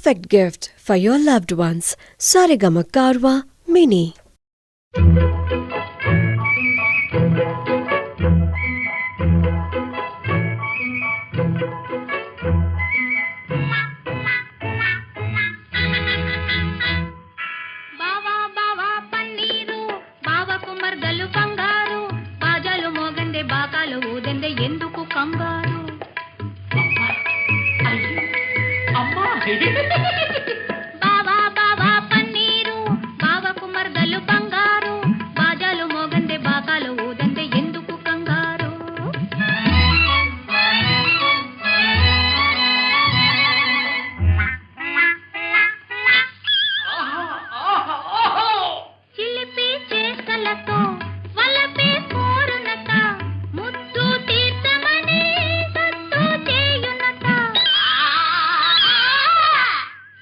perfect gift for your loved ones. Saregama Karwa Mini. బావా బావా పన్నీరు బావకు మర్దలు బంగారు బాజాలు మోగందే బాకాలు ఊదందే ఎందుకు కంగారు చిలిపి చేష్టలతో వలపే కోరునట ముద్దు తీర్థమని సత్తు చేయునట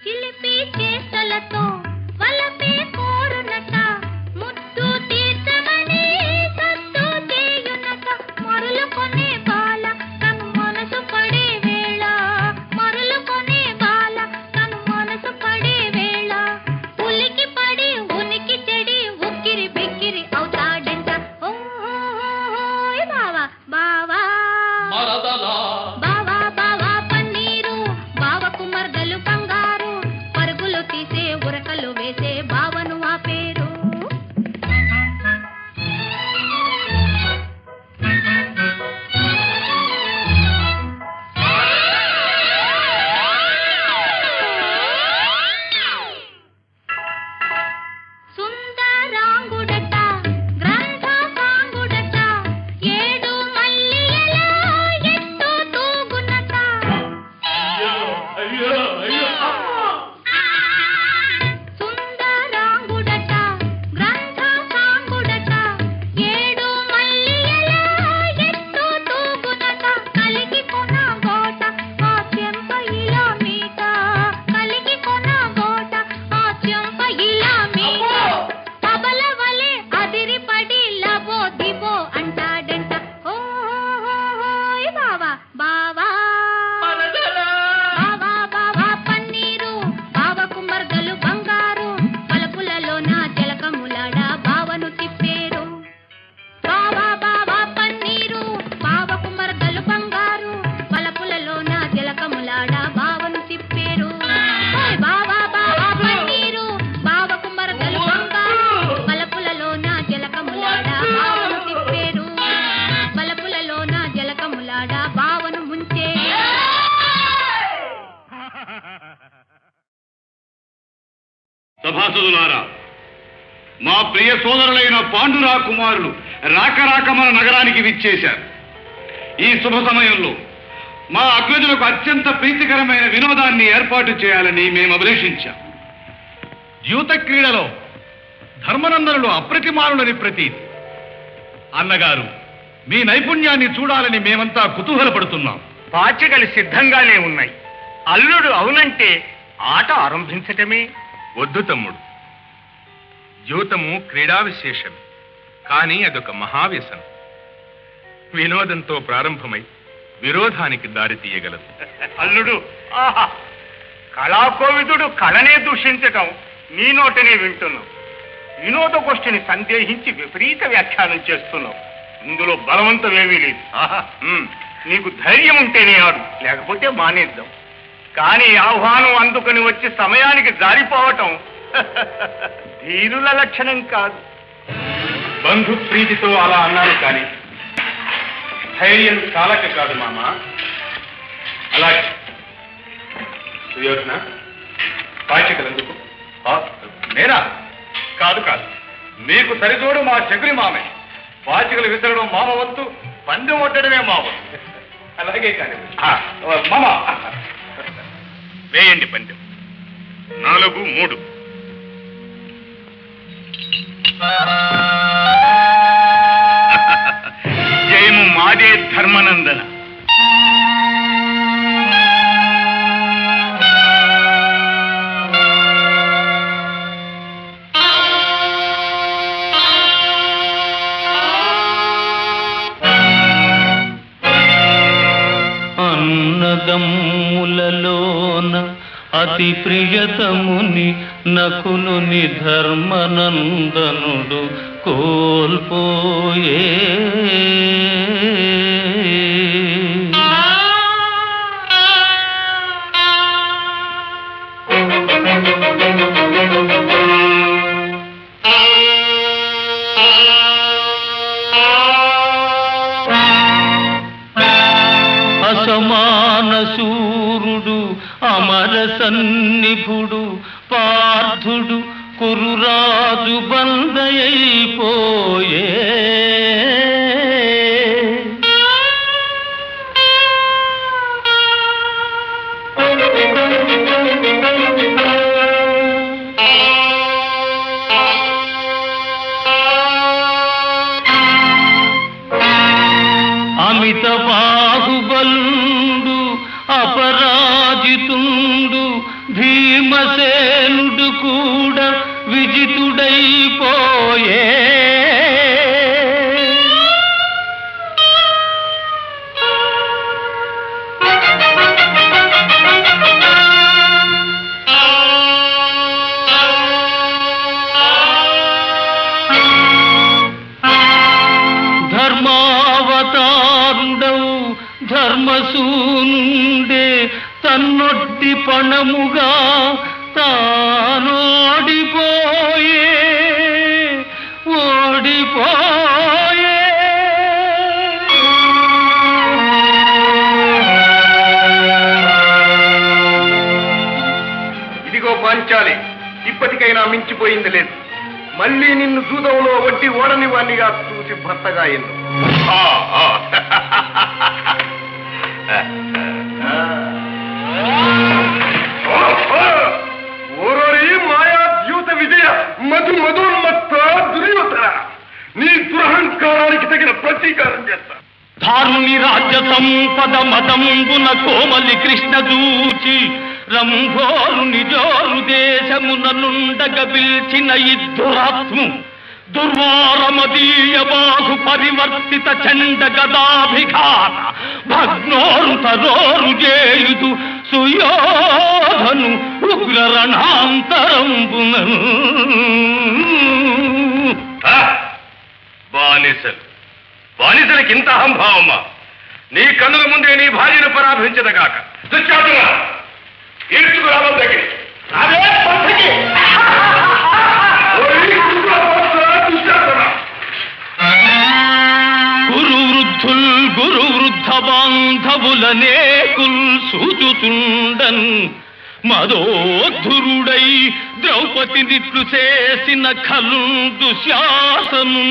చిలిపి చేష్టలతో వలపే కోరునట ముద్దు తీర్థమని సత్తు చేయునట మరులు కొనే బాల తను మనసు పడే వేళ మరులు కొనే బాల తను మనసు పడే వేళ ఉలికి పడి ఉనికి చెడి ఉక్కిరి బిక్కిరి అవుతాడంట ఓయ్ బావా బావా బావా బావా పన్నీరు బావకు మర్దలు బంగారు పరుగులు తీసే ఉరకలు వేసే బావను ఆ పేరు సుందరాంగుడట గ్రంథ సాంగుడట ఏడు మల్లియల ఎత్తు తూగునట సుందరాంగుడట గ్రంథ సాంగుడట ఏడు మల్లియల ఎత్తు తూగునట కలిగి కొన గోట ఆ చెంప ఇలా మీట కలిగి కొన గోట ఆ చెంప ఇలా మీట అబల వలె అదిరిపడి లబో దిబో అంటాడంట ఓయ్ బావా బావా బావా బావా పన్నీరు బావకు మర్దలు బంగారు పలుపులలో నా జలకములాడ బావను తిప్పేరు బావా బావా పన్నీరు బావకు మర్దలు బంగారు పలుపులలో నా జలకములాడ బావను తిప్పేరు ఓయ్ బావా బావా పన్నీరు బావకు మర్దలు బంగారు పలుపులలో నా జలకములాడ బావను తిప్పేరు పలుపులలో నా జలకములాడ బావను ముంచే సభాసదులారా, మా ప్రియ సోదరులైన పాండురా కుమారులు రాక మన నగరానికి విచ్చేశారు. ఈ శుభ సమయంలో మా అగ్రజులకు అత్యంత ప్రీతికరమైన వినోదాన్ని ఏర్పాటు చేయాలని మేము అభిలషించాం. యూత క్రీడలో ధర్మనందనులు అప్రతిమానులని ప్రతీతి. అన్నగారు, మీ నైపుణ్యాన్ని చూడాలని మేమంతా కుతూహలపడుతున్నాం. పాచికలు సిద్ధంగానే ఉన్నాయి. అల్లుడు అవునంటే ఆట ఆరంభించటమే. వద్దు తమ్ముడు, యూతము క్రీడా విశేషం, కానీ అదొక మహావ్యసనం. వినోదంతో ప్రారంభమై విరోధానికి దారి తీయగలదు. అల్లుడు, ఆహా, కళాకోవిదుడు కళనే దూషించటం నీ నోటనే వింటున్నావు. వినోద గోష్ఠిని సందేహించి విపరీత వ్యాఖ్యానం చేస్తున్నావు. ఇందులో బలవంతమేమీ లేదు. నీకు ధైర్యం ఉంటేనే ఆడు, లేకపోతే మానేద్దాం. కానీ ఆహ్వానం అందుకుని వచ్చి సమయానికి జారిపోవటం ధీరుల లక్షణం కాదు. బంధు ప్రీతితో అలా అన్నాను, కానీ ధైర్యం చాలక కాదు మామ. అలాగే సుయోధన, పాచికలందుకు. నేనా? కాదు కాదు, మీకు సరిచోడు మా శకుని మామే. పాచికలు విసరడం మామ వంతు, పందెం ఒట్టడమే మా వంతు. అలాగే కానీ మామ వేయండి పందెం. 4-3. జయము మాదే ధర్మనందన. అన్నదమ్ములలోన అతి ప్రియతముని నకులుని ధర్మనందనుడు కోల్పోయే. అసమాన సూరుడు అమర సన్నిభుడు పార్థుడు కురురాజు బందయైపోయే. అమిత బాహుబలుడు అపరాజితుండు భీమసేనుడు కూడా విజితుడైపోయే. ధర్మావతారుడవు ధర్మసూనుండే తన్నొడ్డి పణముగా తానోడిపోయే ఓడిపోయే. ఇదిగో పాంచాలి, ఇప్పటికైనా మించిపోయింది లేదు. మళ్ళీ నిన్ను జూదంలో వడ్డీ ఓడని వాణ్ణిగా చూసి భర్తగా ఎన్ను. ఓరోరి మాయా ద్యూత విజయ మధు మధోన్మత్త దుర్యోధన, నీ దురహంకారానికి తగిన ప్రతీకారం చేస్తా. ధారుని రాజ్య సంపద మదంబున కోమలి కృష్ణ దూచి రంభోరు నిజోరు దేశమున నుండగ పిల్చిన ఇద్దురాత్ము దుర్వారమదీయ బాహు పరివర్తిత చండ గదాభిఘాత భగ్నోరు తరోరు చేయుదు సుయోధను ఉగ్ర రణాంతరంబునను. బానిసలు బానిసలకి ఇంత అహంభావమా? నీ కన్నుల ముందే నీ భార్యను పరాభించదగాక. దుశ్శాసన, ఈడ్చుకు రావడం దగ్గర గురు వృద్ధ బాంధవులనే కుల్ సూచుతుండన్ మదోద్ధురుడై ద్రౌపది నిట్లు చేసిన ఖలు దుశ్శాసను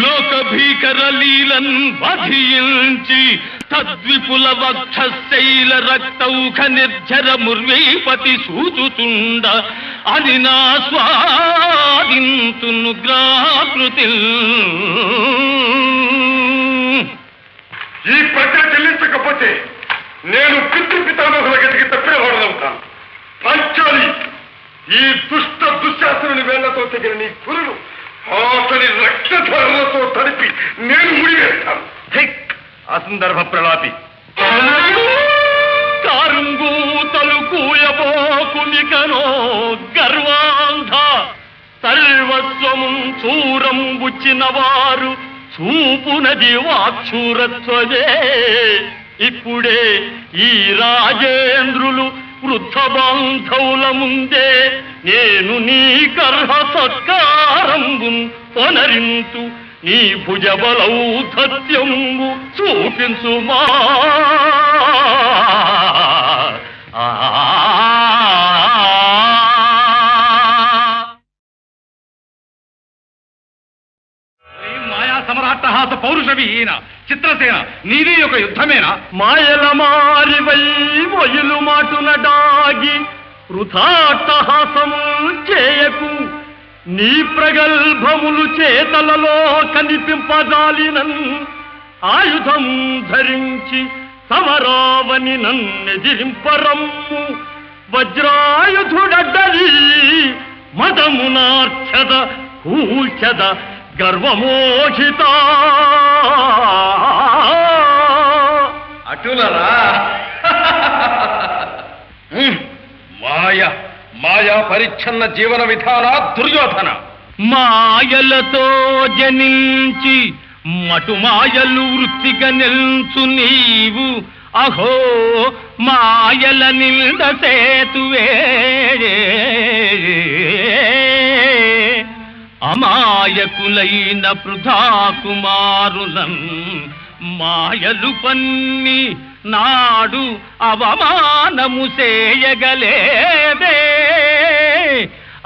లోక భీకర లీలన్ వధించి తద్విపుల వక్షశైల రక్తౌఖ నిర్జర ముర్వీపతి సూచుతుండ అని నా స్వాదింతును గ్రాకృతి. ఈ ప్రజ చెల్లించకపోతే నేను పితృపితామహుల గతికి తప్పినవాడనవుతాను. పంచాలి, ఈ దుష్ట దుశ్శాసనుని వేళ్లతో తెగిన నీ కురులు అతని రక్తధారలతో తడిపి నేను ముడివేస్తాను. అసందర్భ ప్రలాపి కారుంగూతలు కూయబోకునికనో గర్వాంధ సర్వస్వము చూరం బుచ్చిన వారు చూపునది వాక్షూరత్వమే. ఇప్పుడే ఈ రాజేంద్రులు వృద్ధ బాంధవుల ముందే నేను నీ గర్హ సత్కారంబు పొనరింతు నీ భుజబలౌధత్యంబు చూపించుమా. మాయా సమరాట్టహాస పౌరుషవి ఈయన చిత్రసేన, నీది ఒక యుద్ధమేనా? మాయల మారివై మొయిలు మాటున డాగి వృథాట్టహాసము చేయకు. నీ ప్రగల్భములు చేతలలో కనిపింపజాలినన్ ఆయుధం ధరించి సమరావని నన్నెదిరింపరమ్ము. వజ్రాయుధుడడ్డలి మదమునార్చద కూల్చద గర్వమోహిత. అటులరా మాయా పరిచ్ఛన్న జీవన విధాన దుర్యోధన. మాయలతో జనించి మటుమాయలు వృత్తిగా నిల్చు నీవు అహో మాయల నింద సేతువే అమాయకులైన పృథా కుమారులం మాయలు పన్ని నాడు అవమానము చేయగలేదే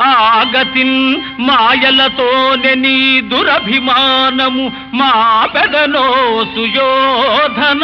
ఆగతిన్ మాయలతోనే నీ దురభిమానము మా పెదనో సుయోధన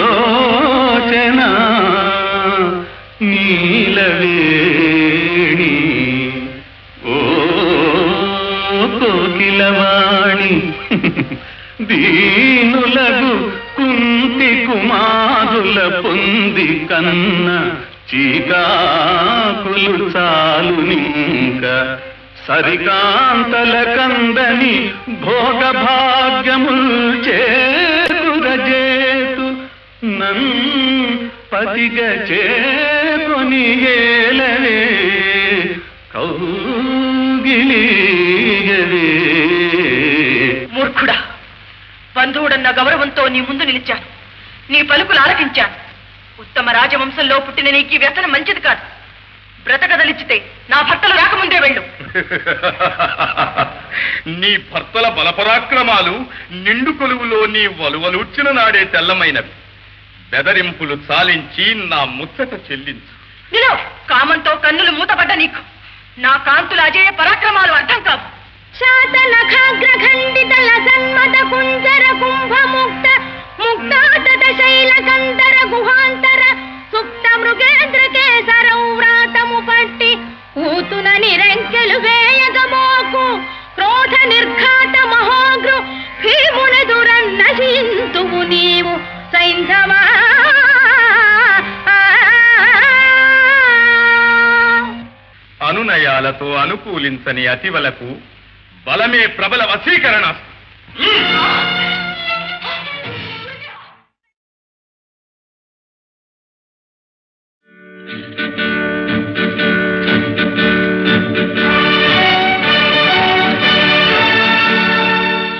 వికసితోత్పలలోచన నీలవేణి ఓ కోకిలవాణి దీనులగు కుంతి కుమారుల పొంది కన్న చీకాకులు చాలునింక సరికాంతల కందని భోగ భాగ్యముల్ చేతురజేతు నన్ పతిగ చేకొని ఏలవే కౌగిలియవే. మూర్ఖుడా, బంధువుడన్న గౌరవంతో నీ ముందు నిలిచాను, నీ పలుకులు ఆలకించాను. ఉత్తమ రాజవంశంలో పుట్టిన నీకు వ్యసనం మంచిది కాదు. బ్రతకదలిచితే నా భర్తలు రాకముందే వెళ్ళు. నీ భర్తల బలపరాక్రమాలు నిండు కొలువులో నీ వలువలుచ్చిన నాడే తెల్లమైనవి. బెదరింపులు చాలించి నా ముచ్చట చెల్లించు. నిలో కామంతో కన్నులు మూతపడ్డ నీకు నా కాంతుల అజేయ పరాక్రమాలు అర్థం కావు. శాతనఖాగ్రఖండిత లసన్మత కుంజర కుంభముక్త ముక్తాతట శైలకందర గుహాంతర సుప్త మృగేంద్ర కేసరౌ వ్రాతము పట్టి ఊతున నిరంకెలు వేయగమోకు క్రోధ నిర్ఘాత మహోగ్రు భీమునెదురన్నశింతువు నీవు సైంధవా. అనునయాలతో అనుకూలించని అతివలకు బలమే ప్రబల వశీకరణ.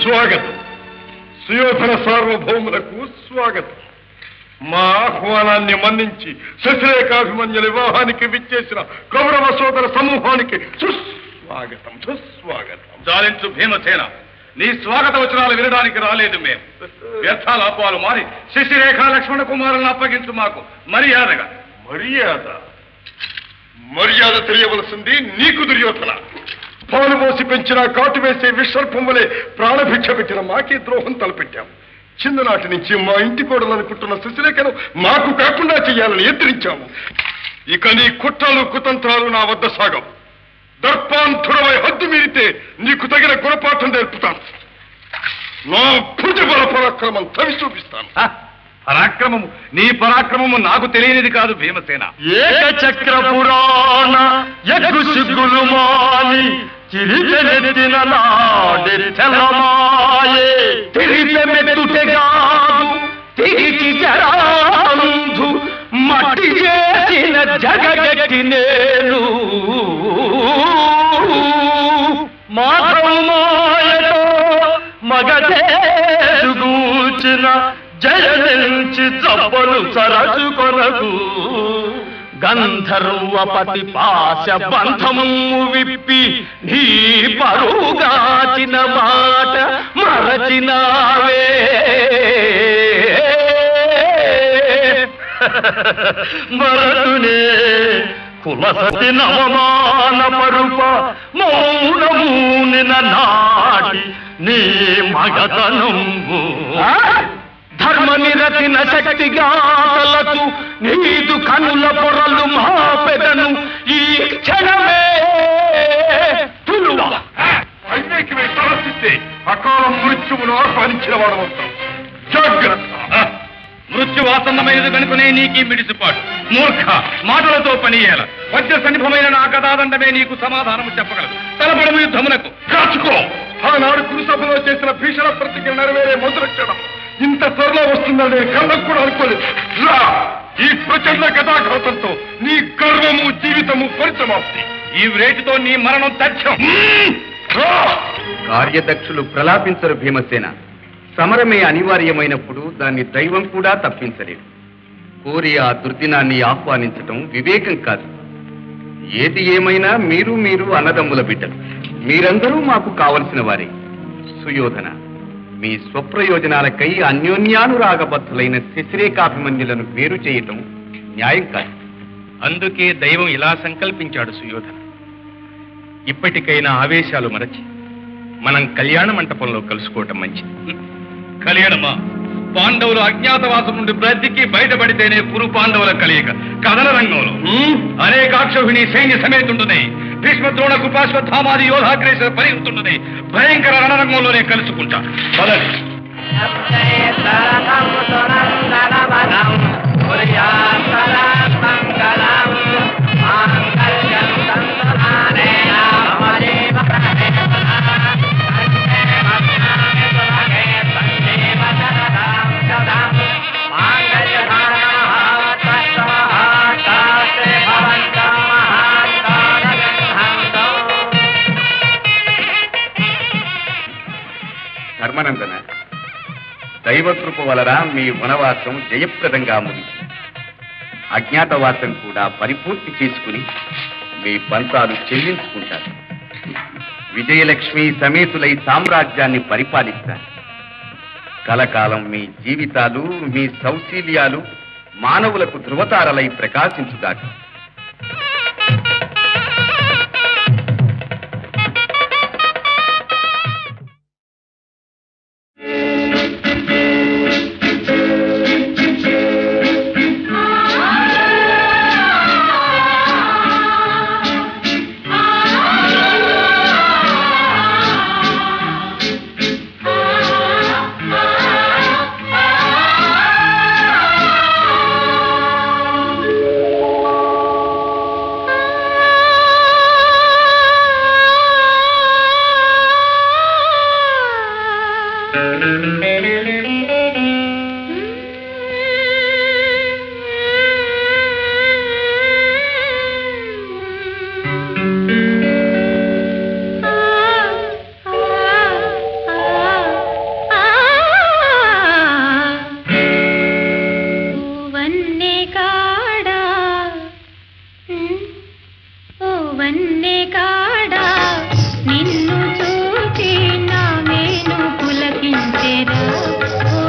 స్వాగతం. సుయోధన సార్వభౌములకు స్వాగతం. మా ఆహ్వానాన్ని మన్నించి శశిరేఖాభిమన్యుల వివాహానికి విచ్చేసిన కౌరవ సోదర సమూహానికి సుస్వాగతం సుస్వాగతం. జాలించు భీమసేన, నీ స్వాగత వచనాలు వినడానికి రాలేదు మేము. వ్యర్థాలాపాలు మారి శశిరేఖ లక్ష్మణ కుమారులను అప్పగించు మాకు మర్యాదగా. మర్యాద మర్యాద తెలియవలసింది నీకు దుర్యోధన. పాలు పోసి పెంచిన కాటు వేసే విసర్పం వలె ప్రాణభిక్ష పెట్టిన మాకే ద్రోహం తలపెట్టాం. చిన్ననాటి నుంచి మా ఇంటి కోడలనుకుంటున్న శశిరేఖను మాకు కాకుండా చెయ్యాలని ఎదిరించాము. ఇక నీ కుట్రలు కుతంత్రాలు నా వద్ద సాగం. దర్పాంతుడమై హద్దు మీరితే నీకు తగిన గుణపాఠం నేర్పుతాను. నా భుజబల పరాక్రమం తవి చూపిస్తాను. పరాక్రమము, నీ పరాక్రమము నాకు తెలియనిది కాదు భీమసేన. ఏకచక్ర పురాణ యగ్గు సిగ్గులు మాని చిరిచెనెత్తిన నాడి తెల్లమాయే తిరిగి మెట్టుటెగాదు తిరిగి జరాంధు మట్టి చేసిన జగగట్టి నేను మాధవమాయతో మగదేరుగూచిన జయనించి జబ్బలు సరసు కొరకు గంధర్వపతి పాశ బంధము విప్పి నీ పరుగాచిన మాట మరచినావే. మరతునే కులసతి నవమాన పరుప మౌనమూనిన నాటి నీ మగతనంబు ధర్మ నిరతిన శక్తిగాలకు నీదు కనుల పొరలు మా పెదను ఈ క్షణమే అన్నిటికీ తలసిస్తే అకాలం మృత్యువును ఆహ్వానించిన వాడవుతాం. జాగ్రత్త. మృత్యువాసన్నమైనది కనుకనే నీకీ మిడిసిపాటు. మూర్ఖ, మాటలతో పనియేల. వజ్ర సన్నిభమైన నా కథాదండమే నీకు సమాధానము చెప్పగలదు. తలపడము యుద్ధమునకు. కాచుకో. ఆనాడు కురుసభలో చేసిన భీషణ ప్రతిజ్ఞ నెరవేరే మొదటి క్షణం ఇంత త్వరలో వస్తుందని కళ్ళకు కూడా అనుకోలేదు. రా, ఈ ప్రచండ కథాఘాతంతో నీ గర్వము జీవితము పరిసమాప్తి. ఈ వ్రేటితో నీ మరణం తథ్యం. కార్యదక్షులు ప్రలాపించరు భీమసేన. సమరమే అనివార్యమైనప్పుడు దాన్ని దైవం కూడా తప్పించలేదు. కోరి ఆ దుర్దినాన్ని ఆహ్వానించటం వివేకం కాదు. ఏది ఏమైనా మీరు అన్నదమ్ముల బిడ్డలు. మీరందరూ మాకు కావలసిన వారే. సుయోధన, మీ స్వప్రయోజనాలకై అన్యోన్యానురాగబద్ధులైన శశిరేఖాభిమన్యులను వేరు చేయటం న్యాయం కాదు. అందుకే దైవం ఇలా సంకల్పించాడు సుయోధన. ఇప్పటికైనా ఆవేశాలు మరచి మనం కళ్యాణ మంటపంలో కలుసుకోవటం మంచిది. కళ్యాణమా, పాండవులు అజ్ఞాతవాసం నుండి బ్రతికి బయటపడితేనే కురు పాండవుల కలియక కథన రంగంలో అనేకాక్షోహిణి సైన్య సమేతుంటున్నాయి. భీష్మ ద్రోణ కృపాశ్వత్థామాది యోధాగ్రేసర పరిగెత్తుంటున్నాయి. భయంకర రణరంగంలోనే కలుసుకుంటా. పదండి. ధర్మనందన, దైవకృప వలన మీ వనవాసం జయప్రదంగా ముగిసింది. అజ్ఞాతవాసం కూడా పరిపూర్తి చేసుకుని మీ పంతాలు చెల్లించుకుంటారు. విజయలక్ష్మి సమేతులై సామ్రాజ్యాన్ని పరిపాలిస్తారు. కలకాలం మీ జీవితాలు, మీ సౌశీల్యాలు మానవులకు ధృవతారలై ప్రకాశించుగాక. నిన్ను చూచి నా మేను పులకించెరా ఓ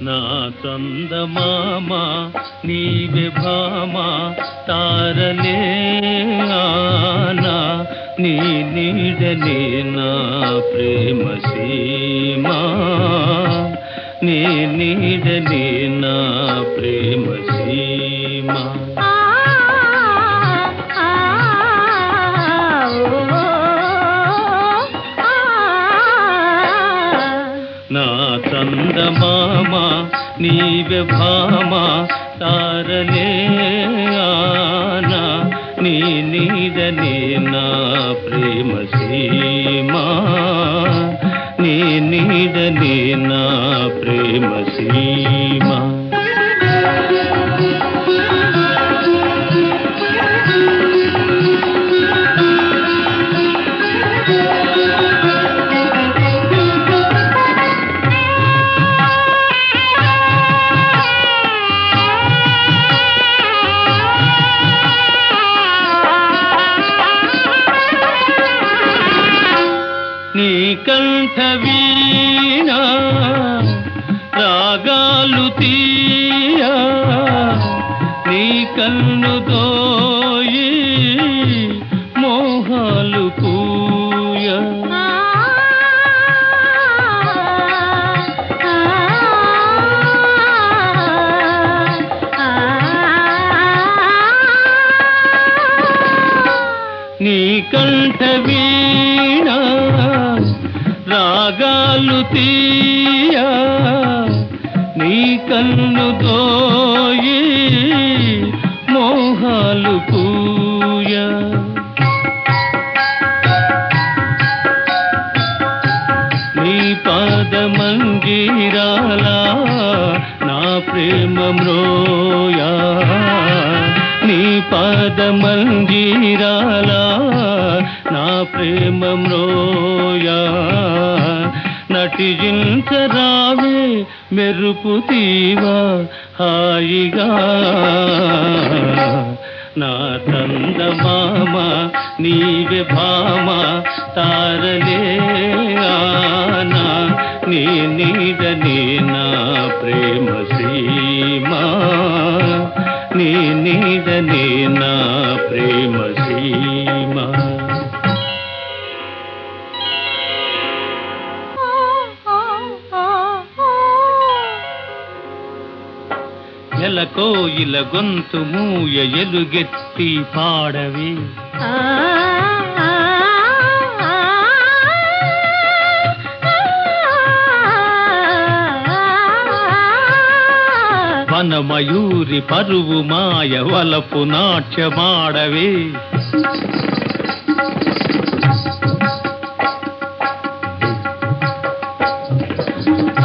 నా చందమామ నీవే భామ తారలే ఆనా నీ నీడనే నా ప్రేమ సీమా నీ నీడనే నా ప్రేమ సీమా నా చందమామ నీవే భామ తారలే ఆనా నీ నీడనే నా ప్రేమ సీమా నీ నీడనే నా ప్రేమ సీమా నీ కంఠ వీణా రాగాలు తీయా నీ కన్ను దోయి మోహాలు పూయా నీ కంఠ వీణా రాగాలు తీయా నీ కన్ను దోయి మోహాలు పూయా నీ పాదమంజీరాలా నా ప్రేమ మ్రోయా నీ పాదమంజీరాలా నా ప్రేమ మ్రోయా నటించరావే మెరుపు తీవా హాయిగా నా చందమామ నీవే భామ తారలే ఆనా నీ నీడనే నా ప్రేమ సీమా నీ నీడనే నా ప్రేమ సీమా ఎలకోయిల గొంతు మూయ ఎలుగెత్తి పాడవి వనమయూరి పరువు మాయ వలపు నాట్యమాడవే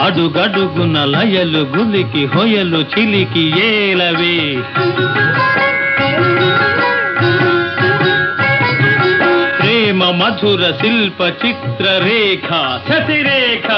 అడుగడుగున లయలు గులికి హొయలు చిలికి ఏలవే ప్రేమ మధుర శిల్ప చిత్ర రేఖ శతిరేఖ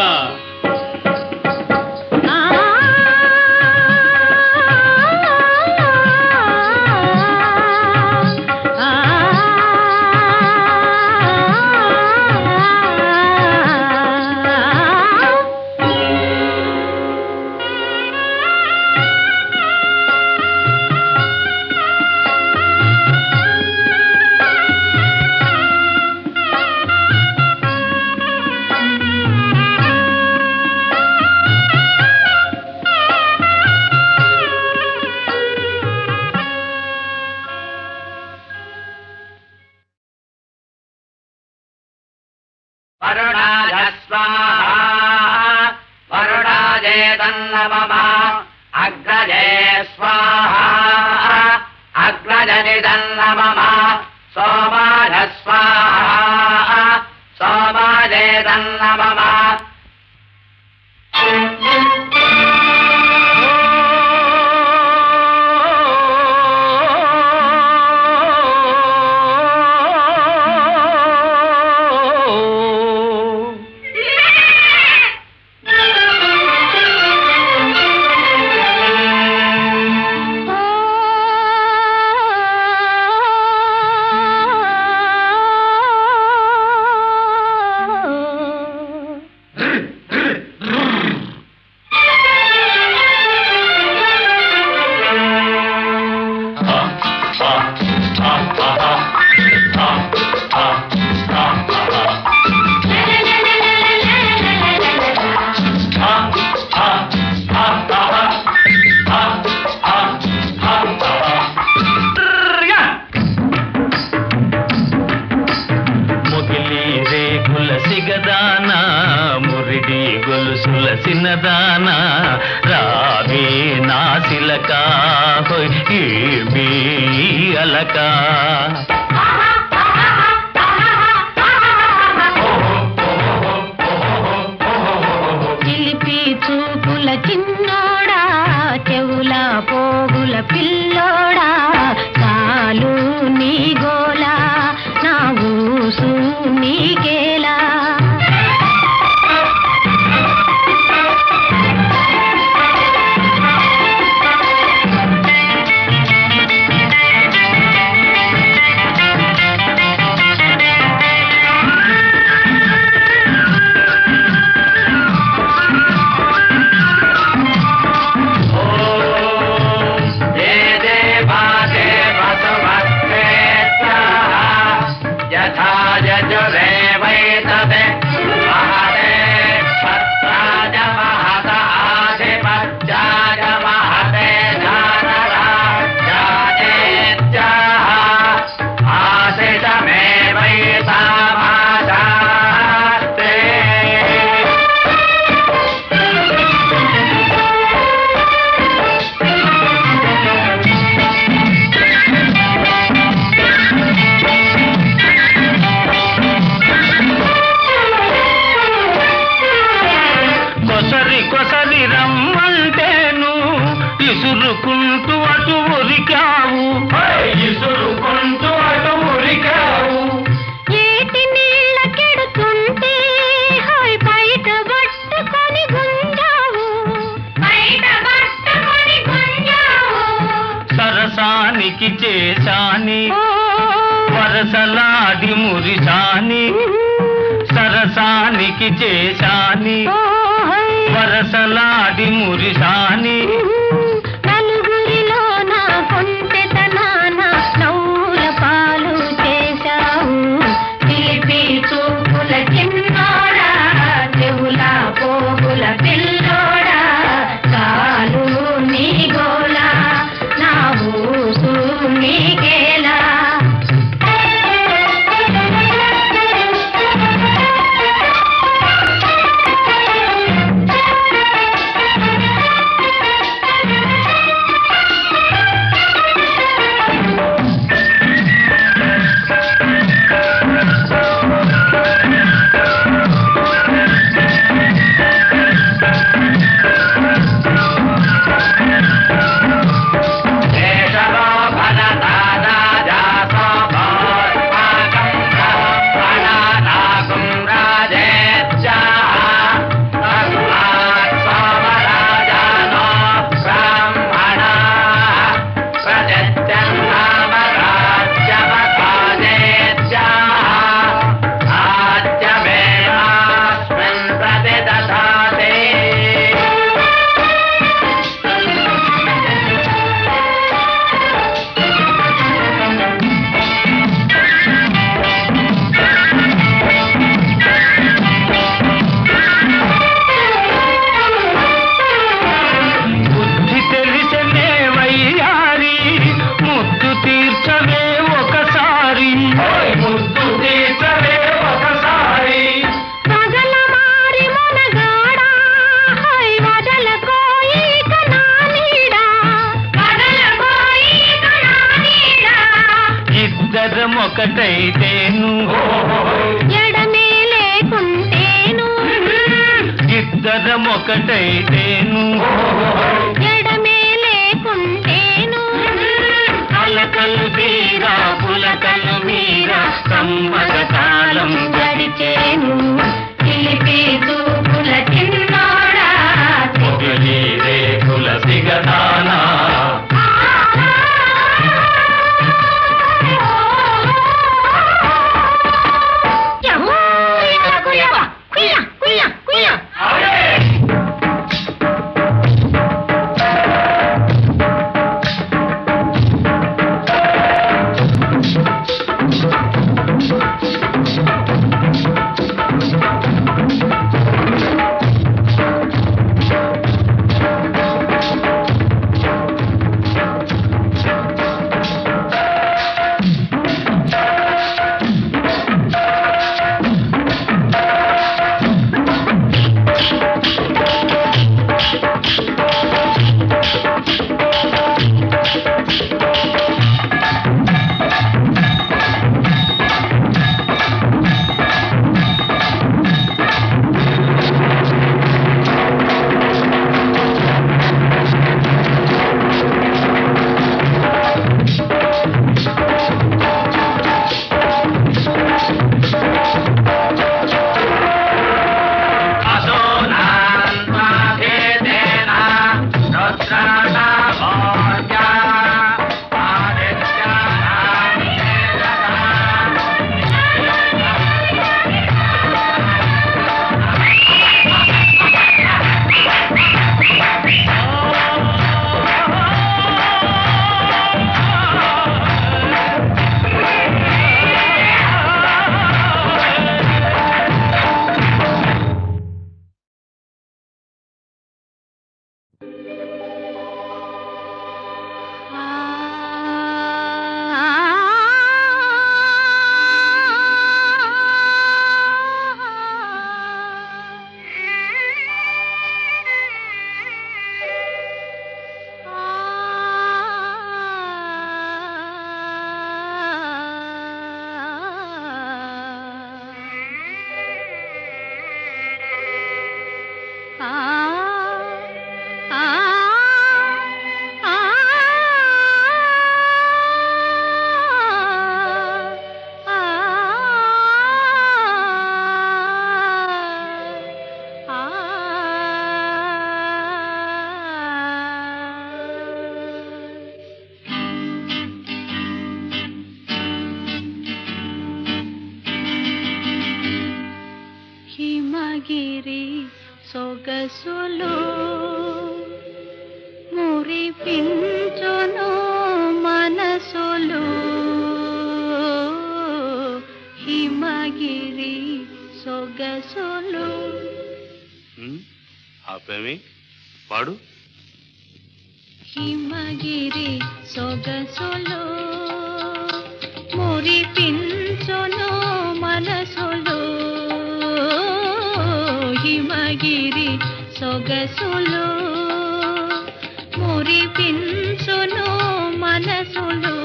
వరుణాయ స్వాహా వరుణాయ తన్నమః అగ్రజే స్వాహా అగ్రజని తన్నమః సోమాయ స్వాహా సోమాయ తన్నమః సిగదానా మురిడి గొలుసుల సిన్నదానా రావే నాసిలక ఏమీ అలక చిలిపి చూపుల చిన్నోడా చెవుల పోగుల పిల్లోడా కాలు నీ గోలా నా ఊసు నీకేలా ఇసురుకుంటూ అటు ఉరికావు ఏటి నీళ్ళ కెడుతుంటే బయట పట్టుకొని గుంజావు సరసానికి చేశాని వరసలాడి మురిసాని సరసానికి చేశాని వరసలాడి మురిసాని నలుగురిలో నా కొంటెతనాన నవ్వుల పాలు చేశావు చిలిపి చూపుల చిన్నోడా చెవుల పోగుల పిల్లోడా కాలు నీ గోలా నా ఊసు నీకేలా ఒకటైతేను ఎడమే లేకుంటేను ఇద్దరం ఒకటైతేను ఎడమే లేకుంటేను అలకలు తీరా పులకలు మీరా సమ్మత కాలం గడిచేను చిలిపి చూపుల చిన్నోడా పొగలి రేకుల సిగదానా సొగసులు మురిపించును మనసులు హిమగిరి సొగసులు. ఆపేమి పాడు. హిమగిరి సొగసులు మురిపించును మనసులు హిమగిరి సొగసులు మురిపించును మనసులు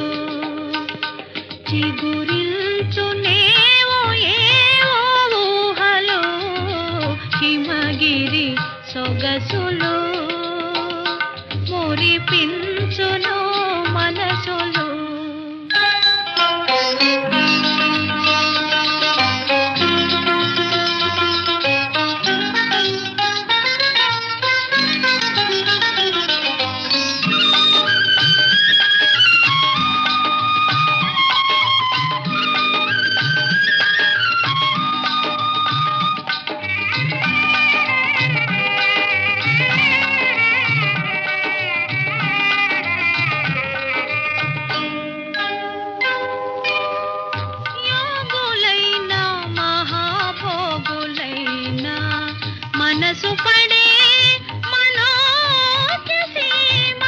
చిగురిల్చునేవో ఏవో ఊహలు హిమగిరి సొగసులు మురిపించును మనసులు. యోగులైనా మహాభోగులైనా మనసు పడే మనోజ్ఞ సీమ.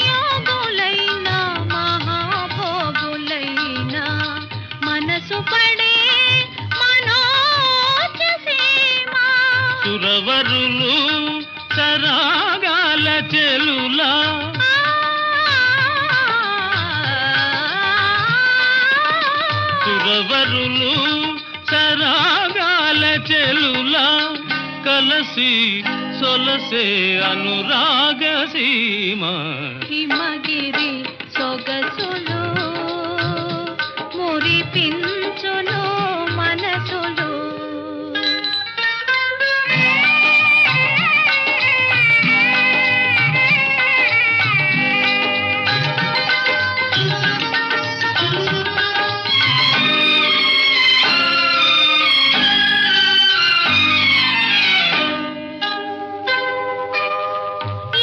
యోగులైనా మహాభోగులైనా మనసు పడే మనోజ్ఞ సీమ. సురవరులు సరాగాల చెలులా సురవరులు సరాగాల చెలులా కలసి సొలసే అనురాగ సీమ. హిమగిరి సొగసులు మురిపించును మనసులు.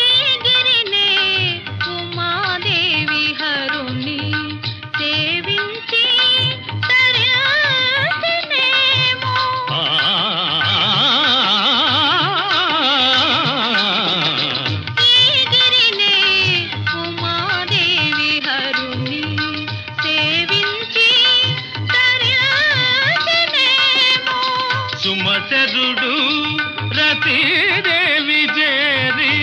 ఈ గిరినే ఉమాదేవి హరుని సేవించి తరించినేమో. ఈ గిరినే ఉమాదేవి హరుని సేవించి తరించినేమో. సుమచరుడు రతీదేవి చేరి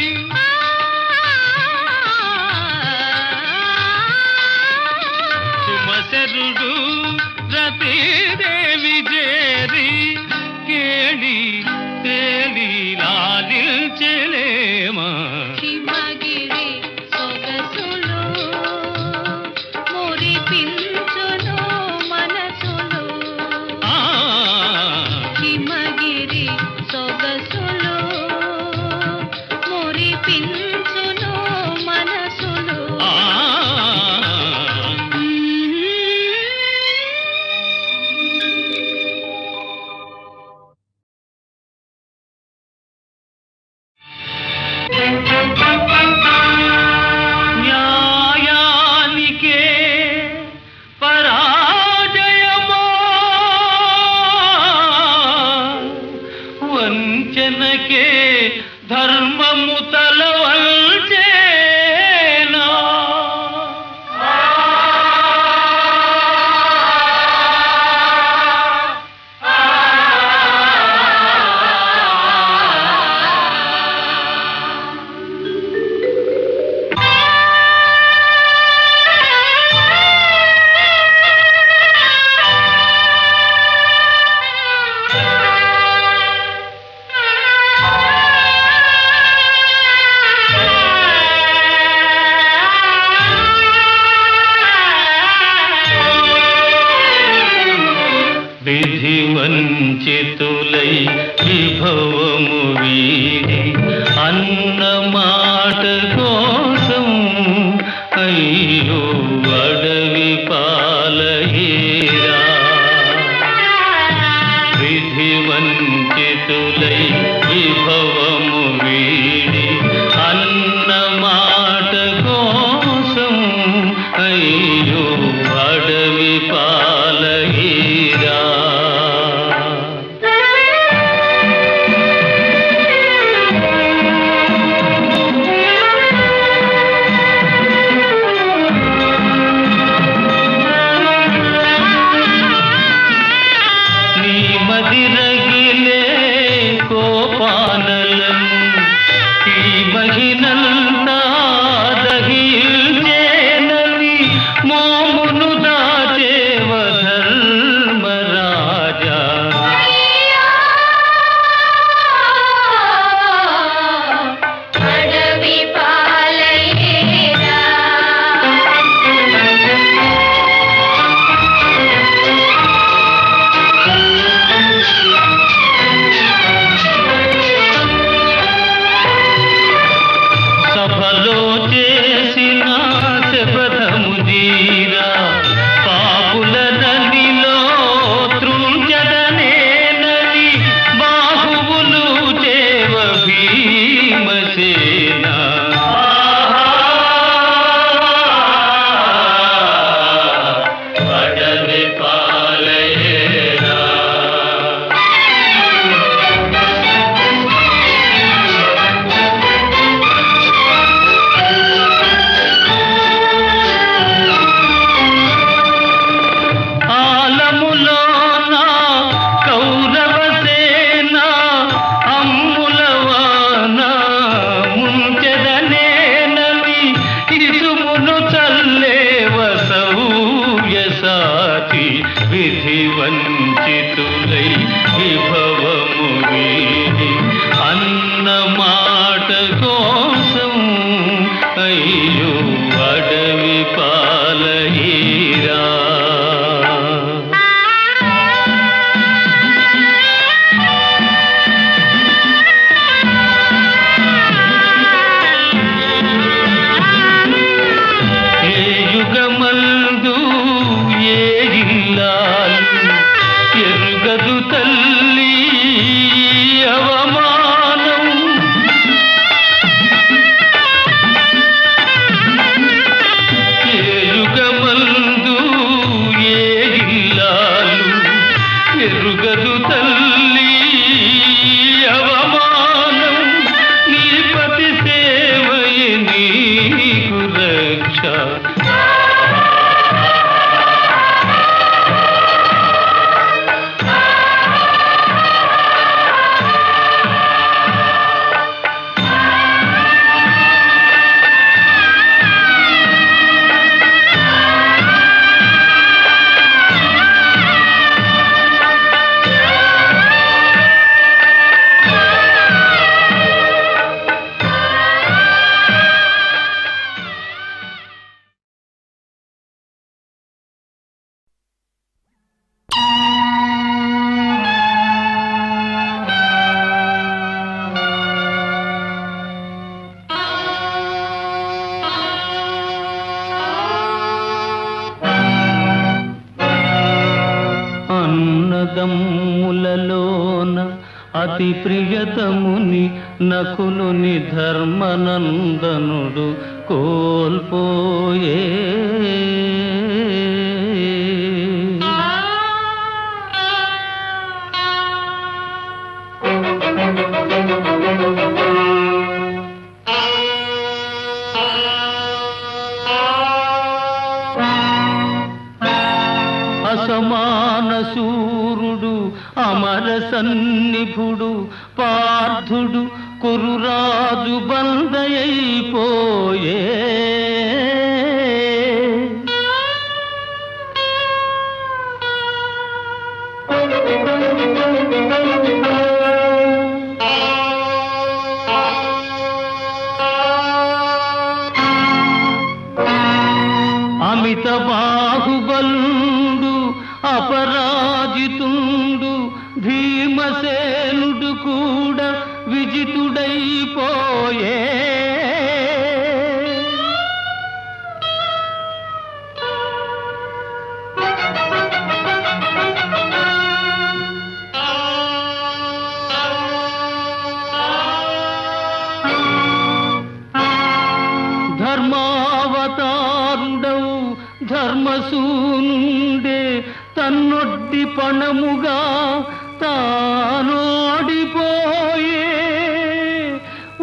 సుమచరుడు రతీదేవి చేరి కేళి తేలి లాలించలేమా. హిమగిరి సొగసులు మురిపించును మనసులు హిమగిరి సొగసులు మురిపించును మనసులు. అయ్యో అడవి పాలయ్యరా ఎరుగదు తల్లి అవమానం ఏ యుగమందు ఏ ఇల్లాలు ఎరుగదు తల్లి అవమానం నీ పతి సేవయే నీకు రక్ష అన్నదమ్ములలోన అతి ప్రియతముని నకులుని ధర్మనందనుడు కోల్పోయే అసమాన శూరుడు అమర సన్నిభుడు పార్థుడు కురురాజు బందయైపోయే అమిత బాహుబలుడు అపరాజితుండు భీమసేనుడు కూడా విజితుడైపోయే ధర్మావతారుడవు ధర్మసూనుండే తన్నొడ్డి పణముగా తానోడిపోయే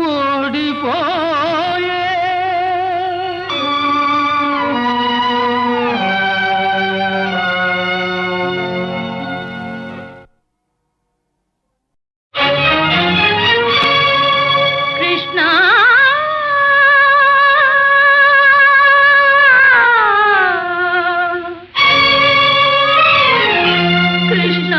ఓడిపోయే కృష్ణ కృష్ణ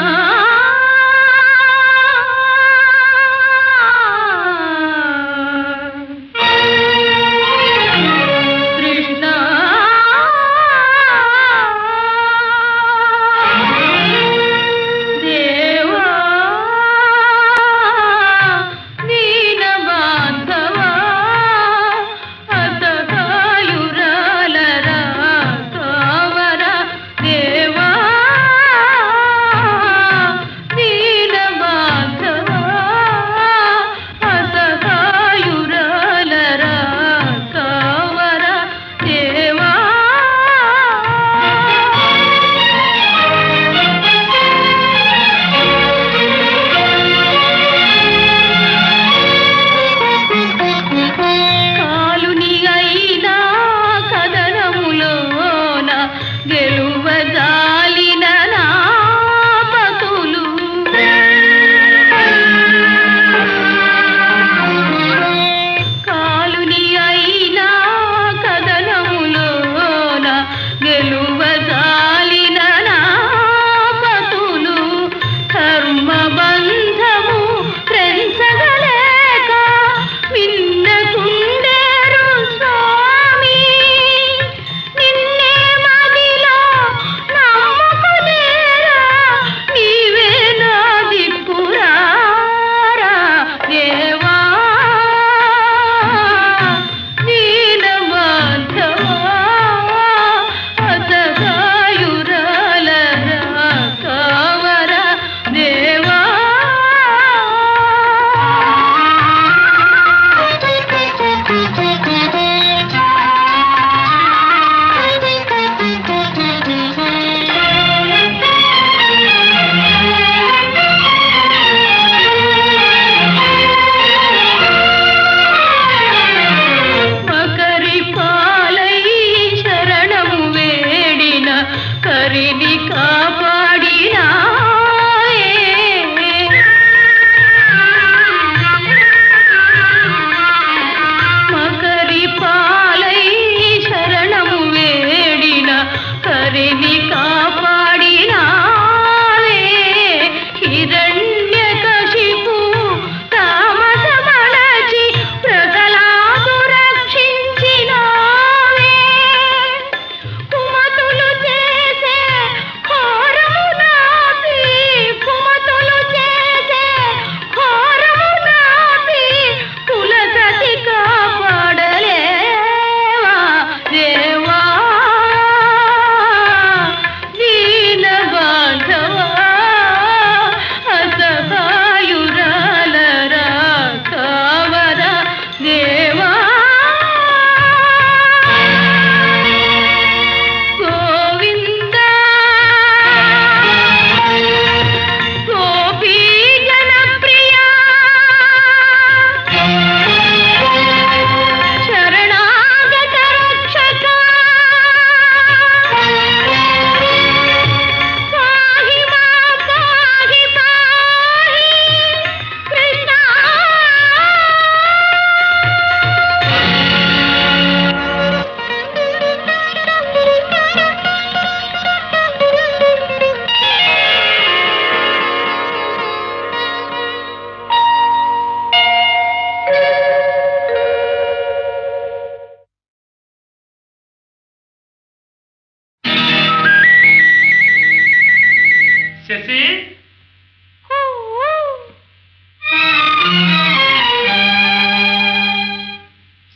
శశి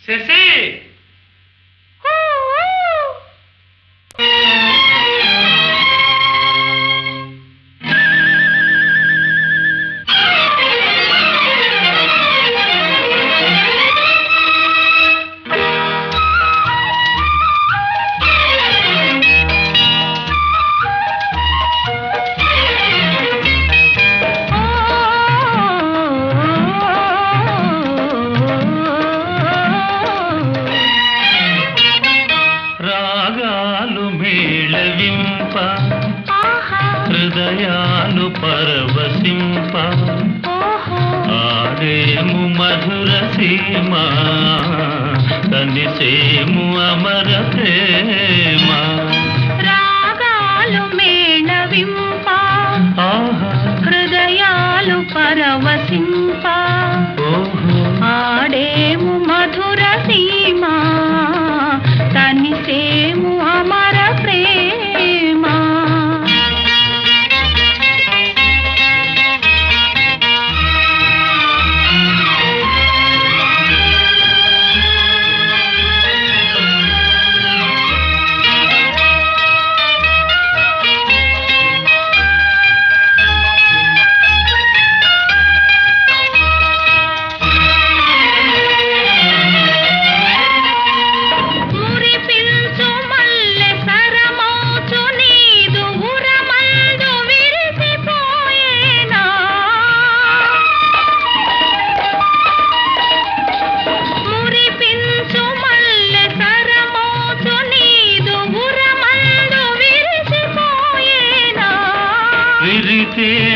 శశి రాగాలు మేళవింప హృదయాలు పరవశింప ఆడేము మధుర సీమ కనిసేము అమర ప్రేమ రాగాలు మేళవింప హృదయాలు పరవశింప ఆడేము మధుర సీమ తనిసేము అమర ప్రేమ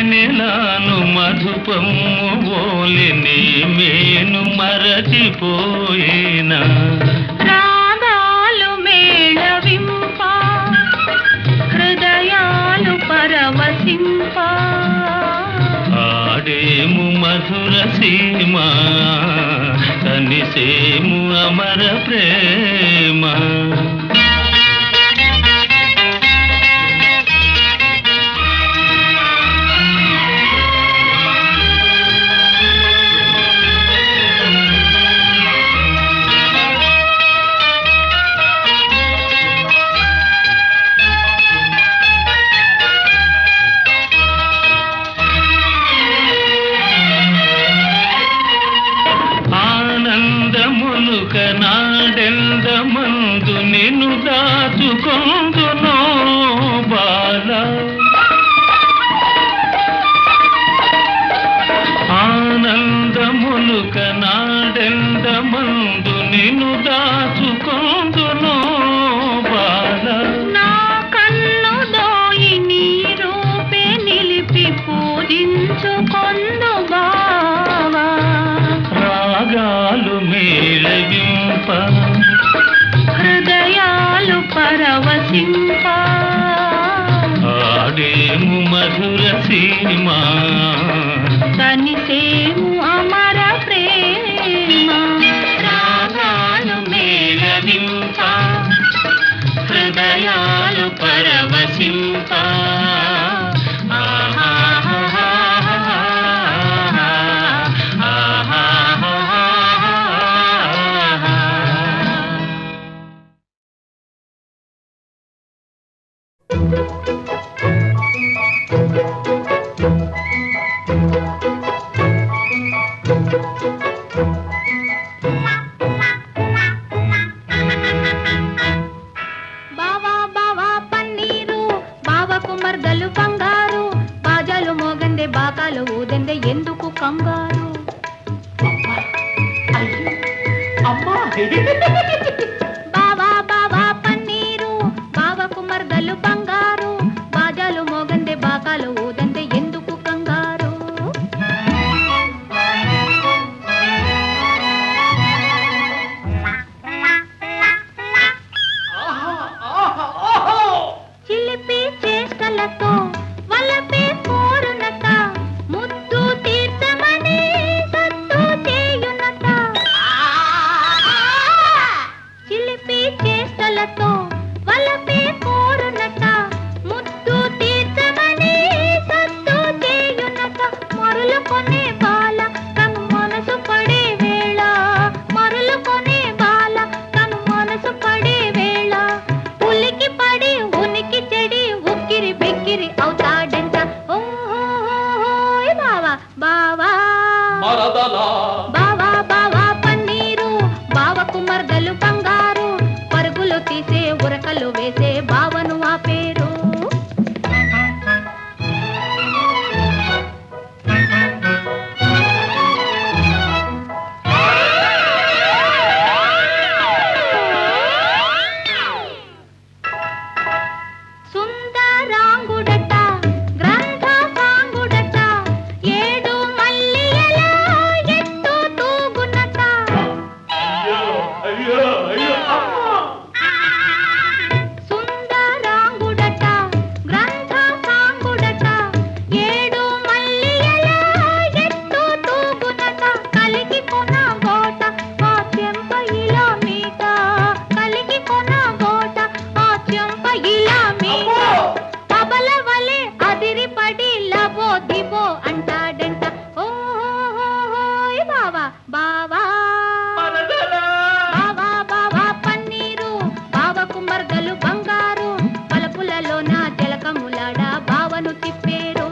నెలాను మధుపము ఓలిని మేను మరచిపోయినా రాగాలు మేళవింప హృదయాలు పరవశింప ఆడేము మధుర సీమ కనిసేము అమర ప్రేమ ఆనందములుక నాడెందమందు నిన్ను దాచుకొందునో బాల ఆనందములుక నాడెందమందు నిన్ను దాచుకొందునో బాల నా కన్ను దోయి నీ రూపే నిలిపి పూజించుకొందు బావా రాగాలు మేళవింప హృదయాలు పరవశింప ఆడేము మధుర సీమ తనిసేము అమర ప్రేమ రాగాలు మేళవింప హృదయాలు పరవశింప బావా బావా పన్నీరు బావకు మర్దలు బంగారు బాజాలు మోగందే బాకాలు ఊదందే ఎందుకు కంగారు బావా బావా పన్నీరు బావకు మర్దలు బంగారు బాజాలు మోగందే బాకాలు ఊదందే ఎందుకు కంగారు చిలిపి చేష్టలతో వలపే కోరునట ముద్దు తీర్చమని సత్తు చేయునట చిలిపి చేష్టలతో వలపే కోరునట ముద్దు తీర్చమని సత్తు వేసే బావను ఆ పేరు. సుందరాంగుడట గ్రంథ సాంగుడట ఏడు మల్లియల ఎత్తు తూగునట. సుందరాంగుడట గ్రంథ సాంగుడట ఏడు మల్లియల ఎత్తు తూగునట. కలిగి కొన గోట ఆ చెంప ఇలా మీట, కలిగి కొన గోట ఆ చెంప ఇలా మీట. పబల వలె అదిరిపడి లబో దిబో అంటాడంట. ఓహోయ్ బావా బావా బావా బావా పన్నీరు బావకు మర్గలు బంగారు. పలుపులలోన జలకములాడ బావను తిప్పేరు.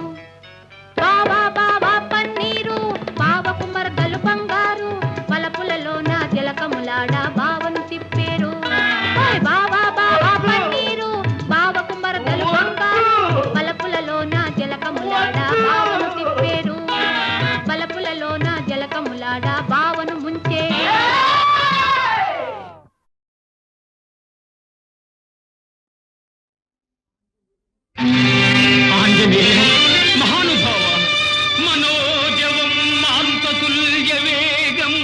బావా బావా పన్నీరు బావకు మర్గలు బంగారు. పలుపులలోన జలకములాడ బావను తిప్పేరు. ఓయ్ బావా బావా పన్నీరు బావకు మర్గలు బంగారు. పలుపులలోన జలకములాడ బావను తిప్పేరు. పలుపులలోన జలకములాడ బావను ముంచే. ఆంజనేయ మహానుభావ మనోజవం మాంతతుల్య వేగం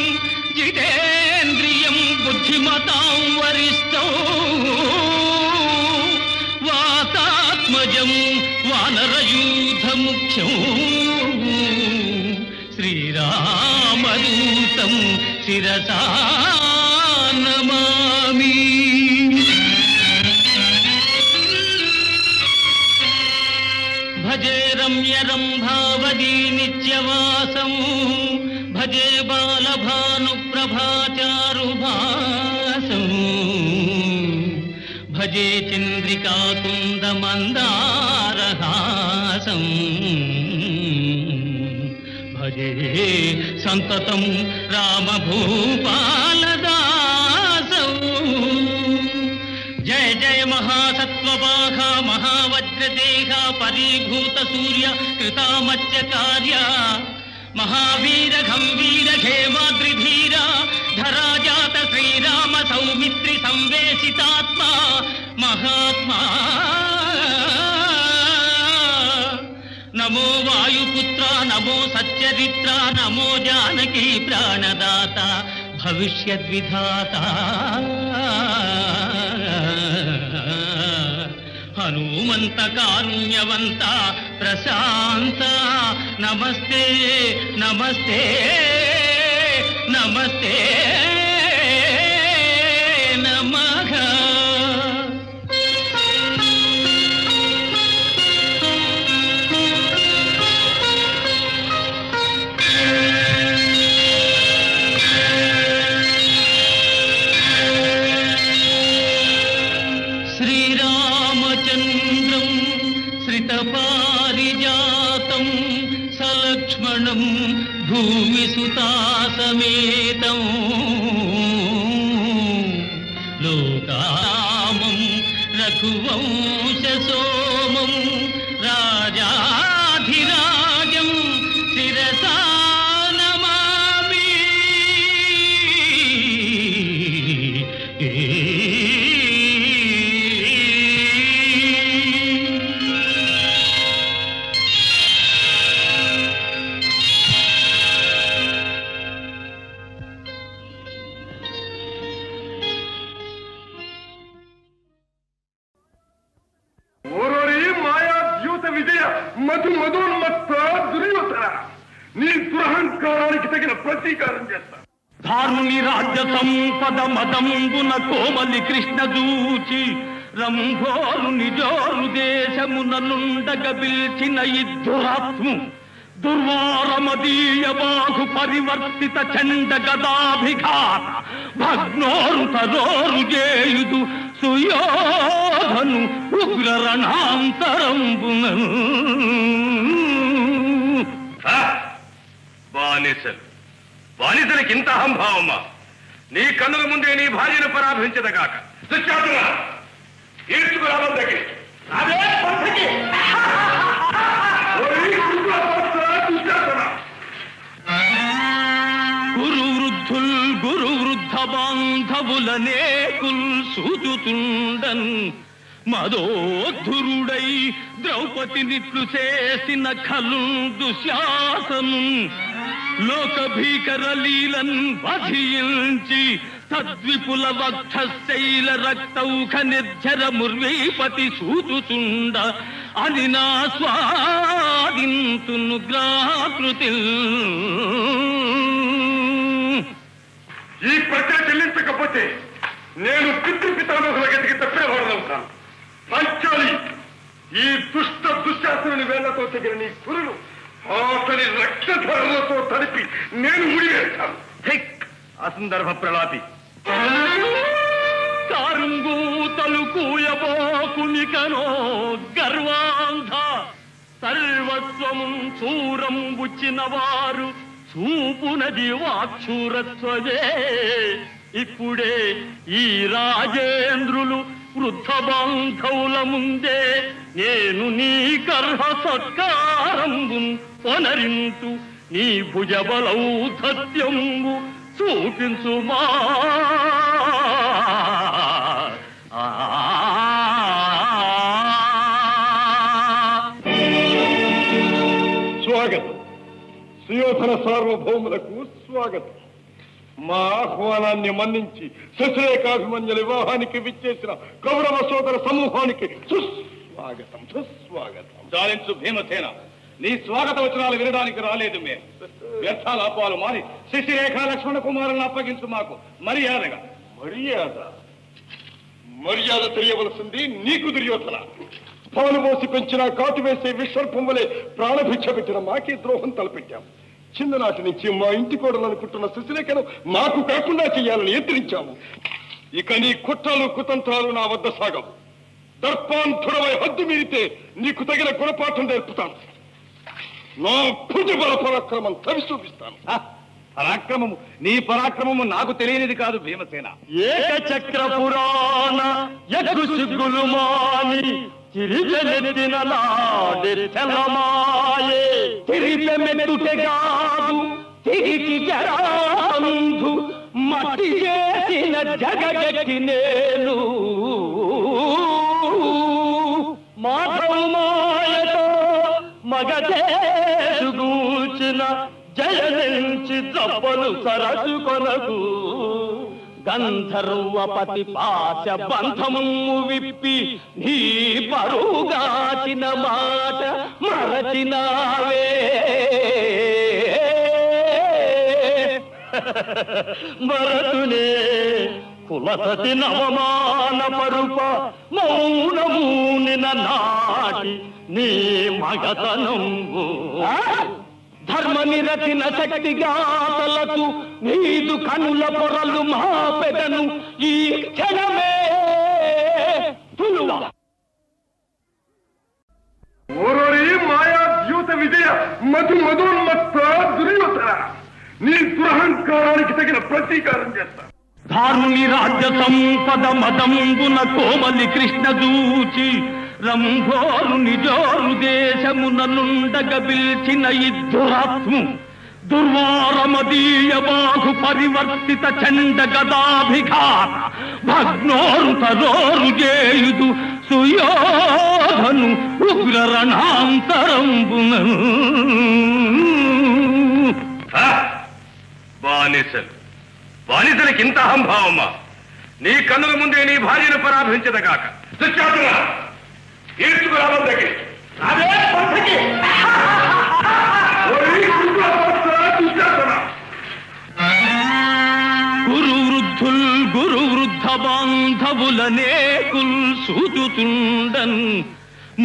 జితేంద్రియం బుద్ధిమతాం వరిష్టం వాతాత్మజం వానరయూథముఖ్యం శ్రీరామదూతం శిరసా నమామి. భజే రమ్యరంభావదీ నిత్యవాసం భజే బాలభానుప్రభాచారుభాసం భజే చంద్రికాకుందమందారహాసం భజే సంతతం రామభూపాలదాసం. జయ జయ మహాసత్వపాహ మహావజ్రదేహ పరీభూత సూర్య కృతామత్య కార్య మహావీర గంభీర ఖేమాద్రిధీర ధరాజాత శ్రీరామ సౌమిత్రి సంవేశితాత్మ మహాత్మా. నమో వాయుపుత్ర నమో సచ్చరిత్ర నమో జానకీ ప్రాణదాత భవిష్యద్విధాత హనుమంత కారుణ్యవంత ప్రశాంత నమస్తే నమస్తే నమస్తే నమః. శ్రీరామచంద్రం శ్రితపారిజాతం సలక్ష్మణం భూమిసుతాసమేతం లోకామం రఘువంశసోమం రాజాధిరాజం శిరసా నమామి. మధు మధోన్మత్త దుర్యోధన, నీ దురహంకారానికి తగిన ప్రతీకారం చేస్తా. ధారుని రాజ్య సంపద మదంబున కోమలి కృష్ణ దూచి రంభోరు నిజోరు దేశముననుండగ పిల్చిన ఇద్దురాత్ము దుర్వారమదీయ బాహు పరివర్తిత చండ గదాభిఘాత భగ్నోరు తరోరు చేయుదు సుయోధను ఉగ్ర రణాంతరంబున. బానిసలు బానిసలకి ఇంత అహంభావమా? నీ కన్నుల ముందే నీ భార్యను పరాభించదగాక. ఈడ్చుకురావడం దగ్గర అదే పంటకి గురు వృద్ధ బాంధవులనే సూచుతుండన్ మదోద్ధురుడై ద్రౌపదినిట్లు చేసిన ఖలు దుశ్శాసను లోక భీకర లీలన్ వధించి తద్విపుల వక్షశైల రక్తౌఖ నిర్జర ముర్వీపతి సూచుచుండ అని నా స్వాదింతును గ్రాకృతి. ఈ ప్రజలు చెల్లించకపోతే నేను పితృపితామహుల గతికి తప్పేవాడవుతాను. పంచాలి ఈ దుష్ట దుశ్శాసనుని వేళ్లతో తెగిన నీ కురులు అతని రక్తధారలతో తడిపి నేను ముడివేస్తాను. అసందర్భ ప్రలాపి తారుంగూతలు కూయబోకునికనో గర్వాంధ సర్వస్వము చూరం బుచ్చిన వారు చూపునది వాక్షూరత్వదే. ఇప్పుడే ఈ రాజేంద్రులు వృద్ధ బాంధవుల ముందే నేను నీ గర్భ సత్కారంబు పొనరింతు నీ భుజబలౌధత్యంబు చూపించుమా. స్వాగతం సుయోధన సార్వభౌములకు స్వాగతం. మా ఆహ్వానాన్ని మన్నించి శశిరేఖాభిమన్యుల వివాహానికి విచ్చేసిన కౌరవ సోదర సమూహానికి సుస్వాగతం సుస్వాగతం. చాలించు భీమసేన, నీ స్వాగత వచనాలు వినడానికి రాలేదు మేము. వ్యర్థాలాపాలు మారి శశిరేఖ లక్ష్మణ కుమారులను అప్పగించు మాకు మర్యాదగా. మర్యాద తెలియవలసింది నీకు దుర్యోధన. పాలు పోసి పెంచిన కాటు వేసే విశ్వర్పం వలె ప్రాణభిక్ష పెట్టిన మాకే ద్రోహం తలపెట్టాం. చిన్ననాటి నుంచి మా ఇంటి కోడలనుకుంటున్న శశిరేఖను మాకు కాకుండా చెయ్యాలని ఎత్తిరించాము. ఇక నీ కుట్రలు కుతంత్రాలు నా వద్ద సాగవు. దర్పాంధుడవై హద్దు మీరితే నీకు తగిన గుణపాఠం నేర్పుతాను. నా భుజబల పరాక్రమం తవి చూపిస్తాను. పరాక్రమము, నీ పరాక్రమము నాకు తెలియనిది కాదు భీమసేన. ఏకచక్ర పురాణ యగ్గు సిగ్గులు మాని తిరిగెత్తిన నాడెత్తలమాయే. తిరిగెమెట్టుటెగాదు తిరిగి జరాంధు మట్టి చేసిన జగగెక్కి నేను మాధవమాయతో మగదేశుగూచిన జయనించి దప్పలు సరసు కొనకు. గంధర్వపతి పాశ బంధము విప్పి నీ పరుగాచిన మాట మరచినావే. మరతునే కులసతి నవమాన పరుప మౌనమూనిన నాటి నీ మగతనంబు. ధర్మ నిరతిన శక్తి గాతలకు నీదు కనుల పొరలు మా పెదను ఈ క్షణమే తులువ. ఓరోరి మాయా ద్యూత విజయ మధు మధోన్మత్త దుర్యోధన, నీ దురహంకారానికి తగిన ప్రతీకారం చేస్తా. ధారుని రాజ్య సంపద మదంబున కోమలి కృష్ణ దూచి రంభోరు నిజోరు దేశమున నుండగ పిల్చిన ఇద్దురాత్ము దుర్వారమదీయ బాహు పరివర్తిత చండ గదాభిఘాత భగ్నోరు తరోరు చేయుదు సుయోధను ఉగ్ర రణాంతరంబున. బానిసలు బానిసలకి ఇంత అహంభావమా? నీ కన్నుల ముందే నీ భార్యను పరాభించదగాక. ఈడ్చుకురావడం దగ్గర అదే పంటకి గురు వృద్ధ బాంధవులనే సూచుతుండన్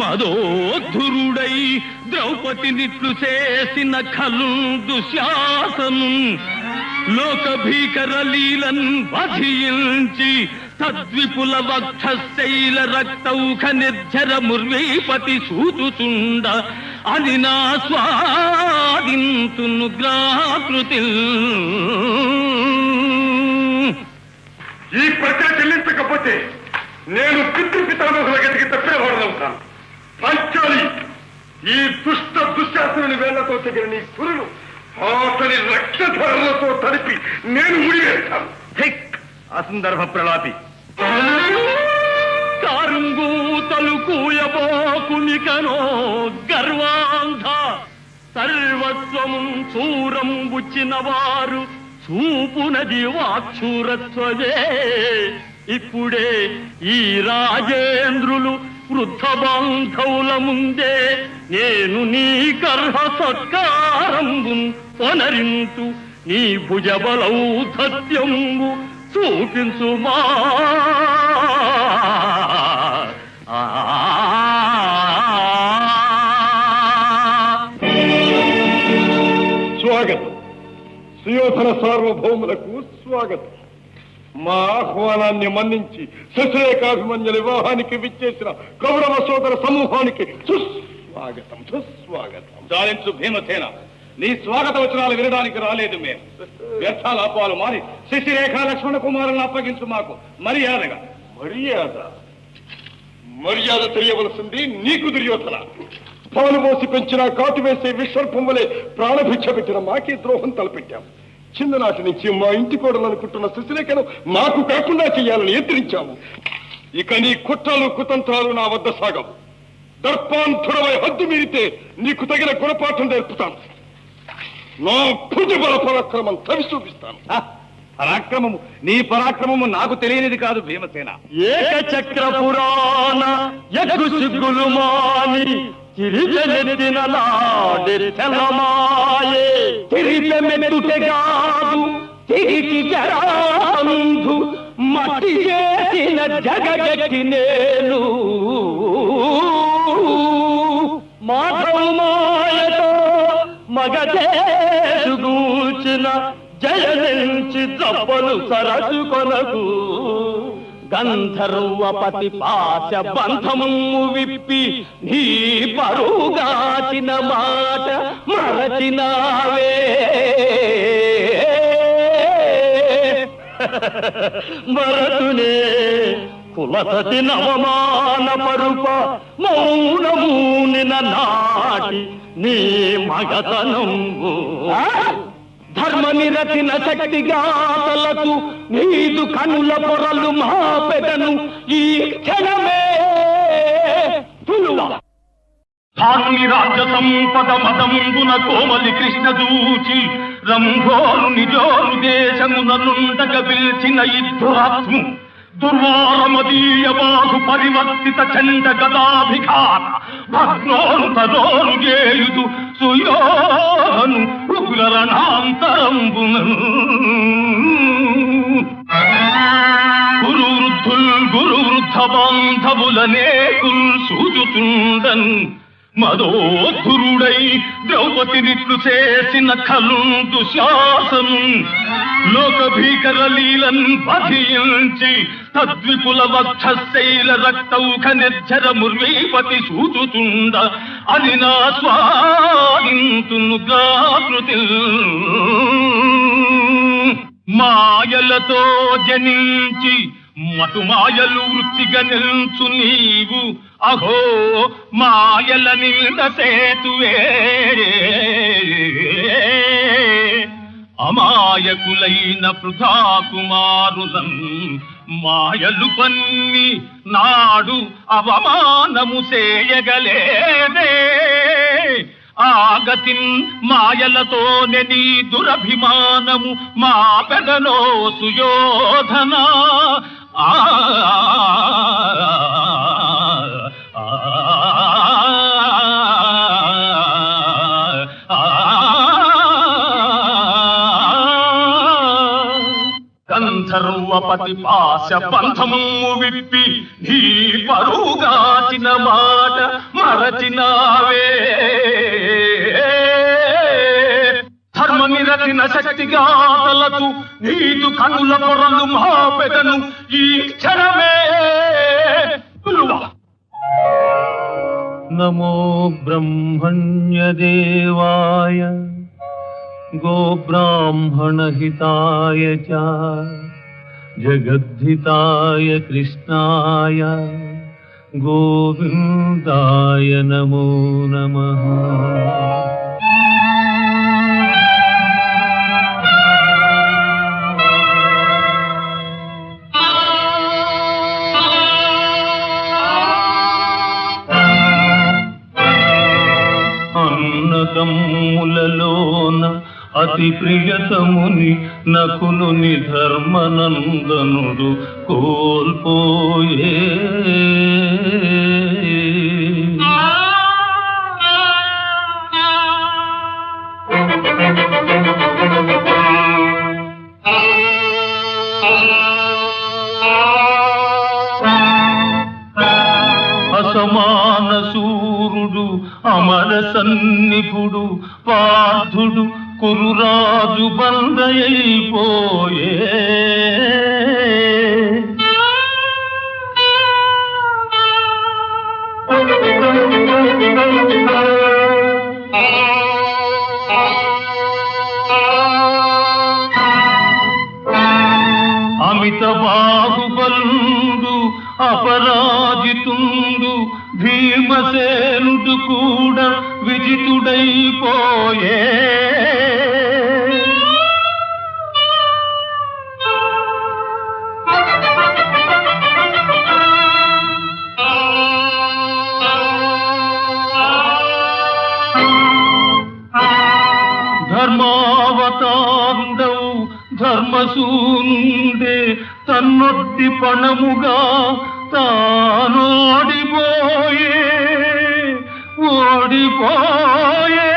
మదోద్ధురుడై ద్రౌపదినిట్లు చేసిన ఖలు దుశ్శాసను లోక భీకర లీలన్ వధించి తద్విపుల వక్షశైల రక్తౌఖ నిర్జర ముర్వీపతి సూచుచుండ అని నా స్వాదింతును గ్రాకృతి. ఈ ప్రజ చెల్లించకపోతే నేను పితృపితామహుల గతికి తప్పినవాడనవుతాను. పంచాలి, ఈ దుష్ట దుశ్శాసనుని వేళ్లతో తెగిన నీ కురులు అతని రక్తధారలతో తడిపి నేను ముడివేస్తాను. అసందర్భ ప్రలాపి కారుంగూతలు కూయబోకునికనో గర్వాంధ సర్వస్వము చూరం బుచ్చిన వారు చూపునది వాక్షూరత్వదే. ఇప్పుడే ఈ రాజేంద్రులు వృద్ధ బాంధవుల ముందే నేను నీ గర్భ సత్కారంబు పొనరింతు నీ భుజబలౌధత్యంబు చూపించుమా. స్వాగతం. సుయోధన సార్వభౌములకు స్వాగతం. మా ఆహ్వానాన్ని మన్నించి శశిరేఖాభిమన్యుల వివాహానికి విచ్చేసిన కౌరవ సోదర సమూహానికి సుస్వాగతం, సుస్వాగతం. చాలించు భీమసేన, నీ స్వాగత వచనాలు వినడానికి రాలేదు మేము. వ్యర్థాలాపాలు మారి శశిరేఖ లక్ష్మణ కుమారులను అప్పగించు మాకు మర్యాదగా. మర్యాద తెలియవలసింది నీకు దుర్యోధన. పాలు మోసి పెంచిన కాటు వేసే విశ్వర్పం వలె ప్రాణభిక్ష పెట్టిన మాకే ద్రోహం తలపెట్టాం. చిన్ననాటి నుంచి మా ఇంటి కోడలనుకుంటున్న శశిరేఖను మాకు కాకుండా చెయ్యాలని ఎత్తిరించాము. ఇక నీ కుట్రలు కుతంత్రాలు నా వద్ద సాగవు. దర్పాంధుడమై హద్దు మీరితే నీకు తగిన గుణపాఠం నేర్పుతాను. నా భుజబల పరాక్రమం తవి చూపిస్తాను. పరాక్రమము, నీ పరాక్రమము నాకు తెలియనిది కాదు భీమసేన. ఏకచక్ర పురాణ యగ్గు సిగ్గులు మాని తిరిగెనెత్తిన నాడే తెలమాయే. తిరిగి మెట్టుటెగాదు తిరిగి జరాంధు మట్టి చేసిన జగగట్టి నేను మాధవ మాయతో మగదేగూచిన జయనించి దప్పలు సరసు కొనకు. గంధర్వపతి పాశ బంధము విప్పి నీ పరుగాచిన మాట మరచినావే. మరతునే కులసతి నవమాన పరుప మౌనమూనిన నాటి నీ మగతనంబు. ధర్మ నిరతిన శక్తిగాతలకు నీదు కనుల పొరలు మా పెదను ఈ క్షణమే తులువ. భానుని రాజ్య సంపద మదంబున కోమలి కృష్ణ దూచి రంభోరు నిజోరు దేశముననుండగ పిలిచిన ఇద్దురాత్ము దుర్వారమదీయ బాహు పరివర్తిత చండ గదాభిఘాత భగ్నోను తరోను చేయుదు సుయోను ఉగ్రరణాంతరంబున. గురు వృద్ధ బాంధవులనేకుల్ సూచుతుండన్ మదోధురుడై ద్రౌపదినిట్లు చేసిన కలుందు శాసను లోక భీకర లీలన్ బధించి తద్విపుల వక్షశైల రక్తౌఖ నిర్జర ముర్వీపతి సూచుతుండ అని నా స్వాదింతును గాకృతి. మాయలతో జనించి మటుమాయలు వృత్తిగా నిల్చు నీవు అహో మాయల నింద సేతువే. అమాయకులైన పృథా కుమారులం మాయలు పన్ని నాడు అవమానము చేయగలేదే. ఆగతిన్ మాయలతోనే నీ దురభిమానము మా పెదలో సుయోధన. గంధర్వపతి పాశ బంధము విప్పి నీ పరుగాచిన మాట మరచినావే. ధర్మ నిరతిన శక్తిగాతలకు నీదు కనుల పొరలు మా పెదను ఈ క్షణమే తులువ. నమో బ్రహ్మణ్య దేవాయ గోబ్రాహ్మణ హితాయ చ జగద్ధితాయ కృష్ణాయ గోవిందాయ నమో నమః. అన్నదమ్ములలోన అతి ప్రియతముని నకులుని ధర్మనందనుడు కోల్పోయే. అసమాన సూరుడు అమర సన్నిపుడు పార్థుడు కురురాజు బందయైపోయే. అమిత బాహుబలుడు అపరాజితుండు భీమసేనుడు కూడా విజితుడైపోయే. ధర్మావతారుడవు ధర్మసూనుండే తన్నొట్టి పణముగా తానోడిపోయే ఓడిపోయే.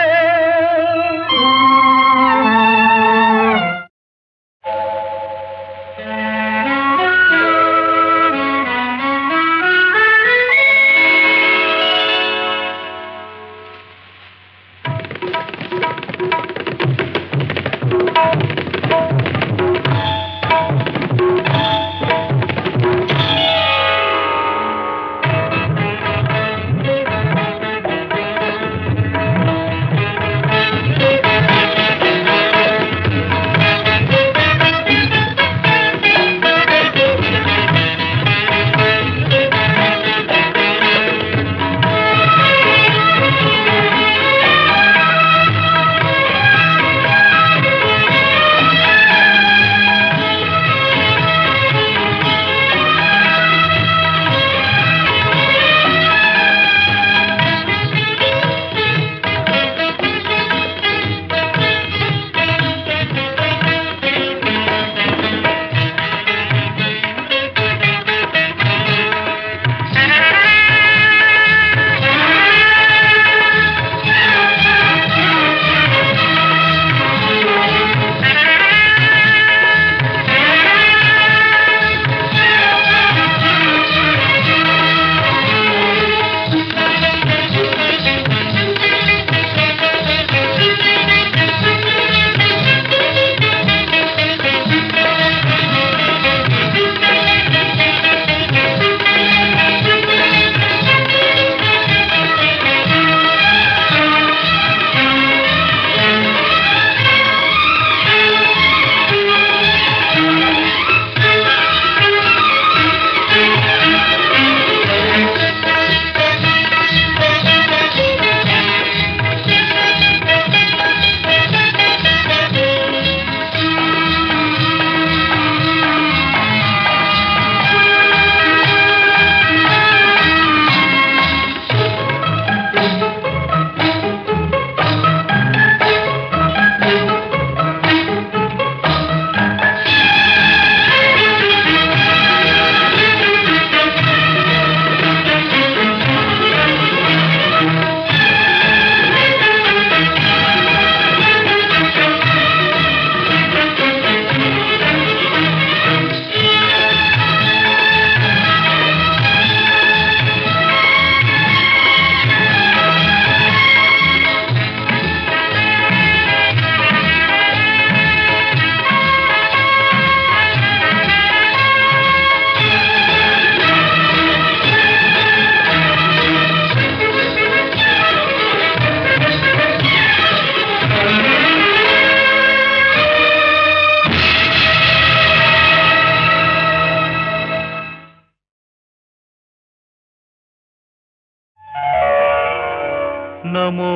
నమో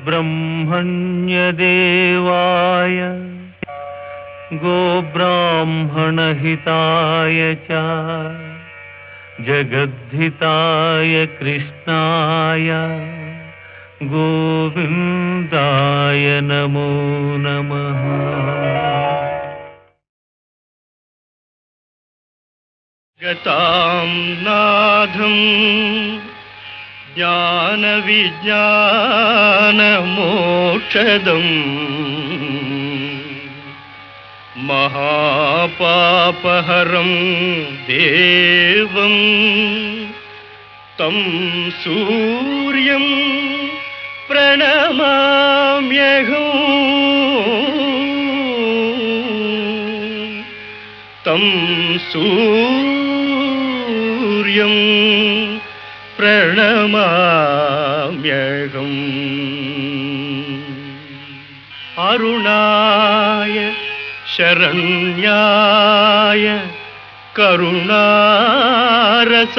బ్రహ్మణ్యదేవాయ గోబ్రాహ్మణహితాయ చ జగద్ధితాయ కృష్ణాయ గోవిందాయ నమో నమః. గతాం నాథం జ్ఞాన విజ్ఞాన మోక్షదం మహాపాపహరం దేవం తం సూర్యం ప్రణమామ్యహం తం సూర్యం ప్రణమామ్యహం. అరుణాయ శరణ్యాయ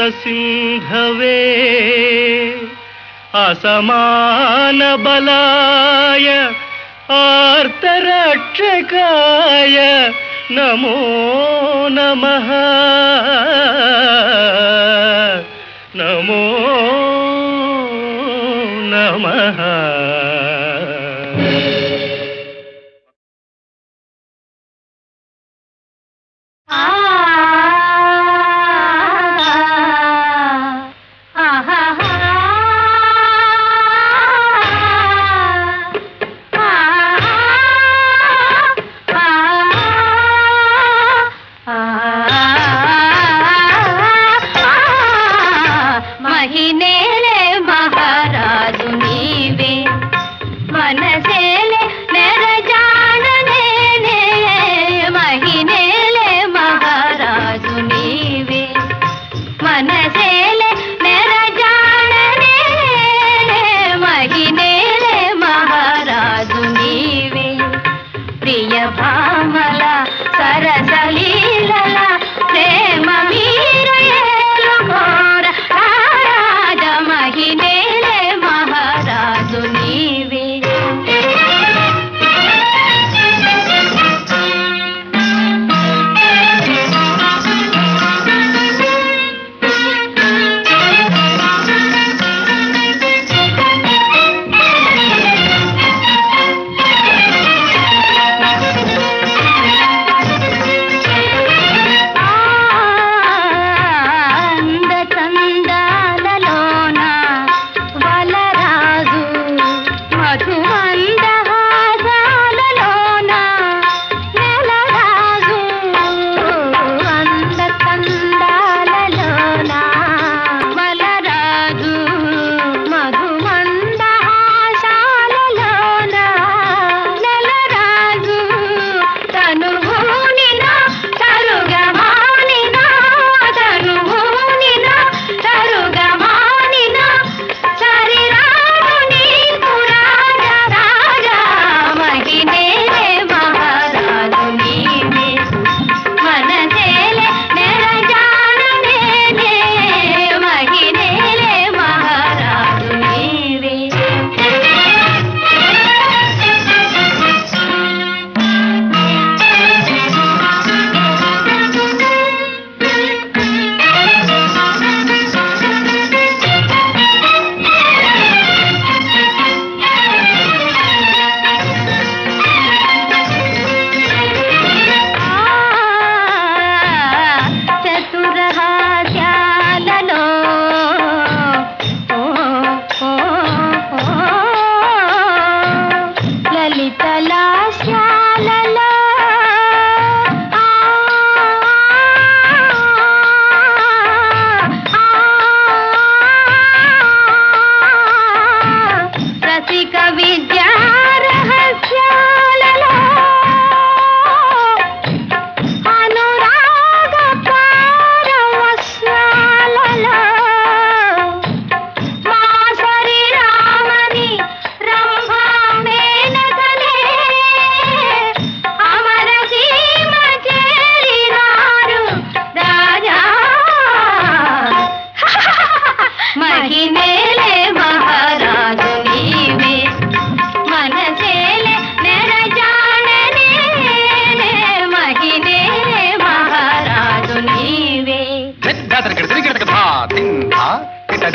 కరుణారససింధవే అసమాన బలాయ ఆర్తరక్షకాయ నమో నమః. నమో నమః. మహినేలే మహారాజు నీవే మనసేలే నెరజాడనేనే. మహినేలే మహారాజు నీవే మనసేలే నెరజాడనేనే. మహినేలే మహారాజు నీవే ప్రియ భామల సరసలీలల ప్రేమ మీరయేలు ఘోర రాజ. మహినేలే మహారాజు నీవే.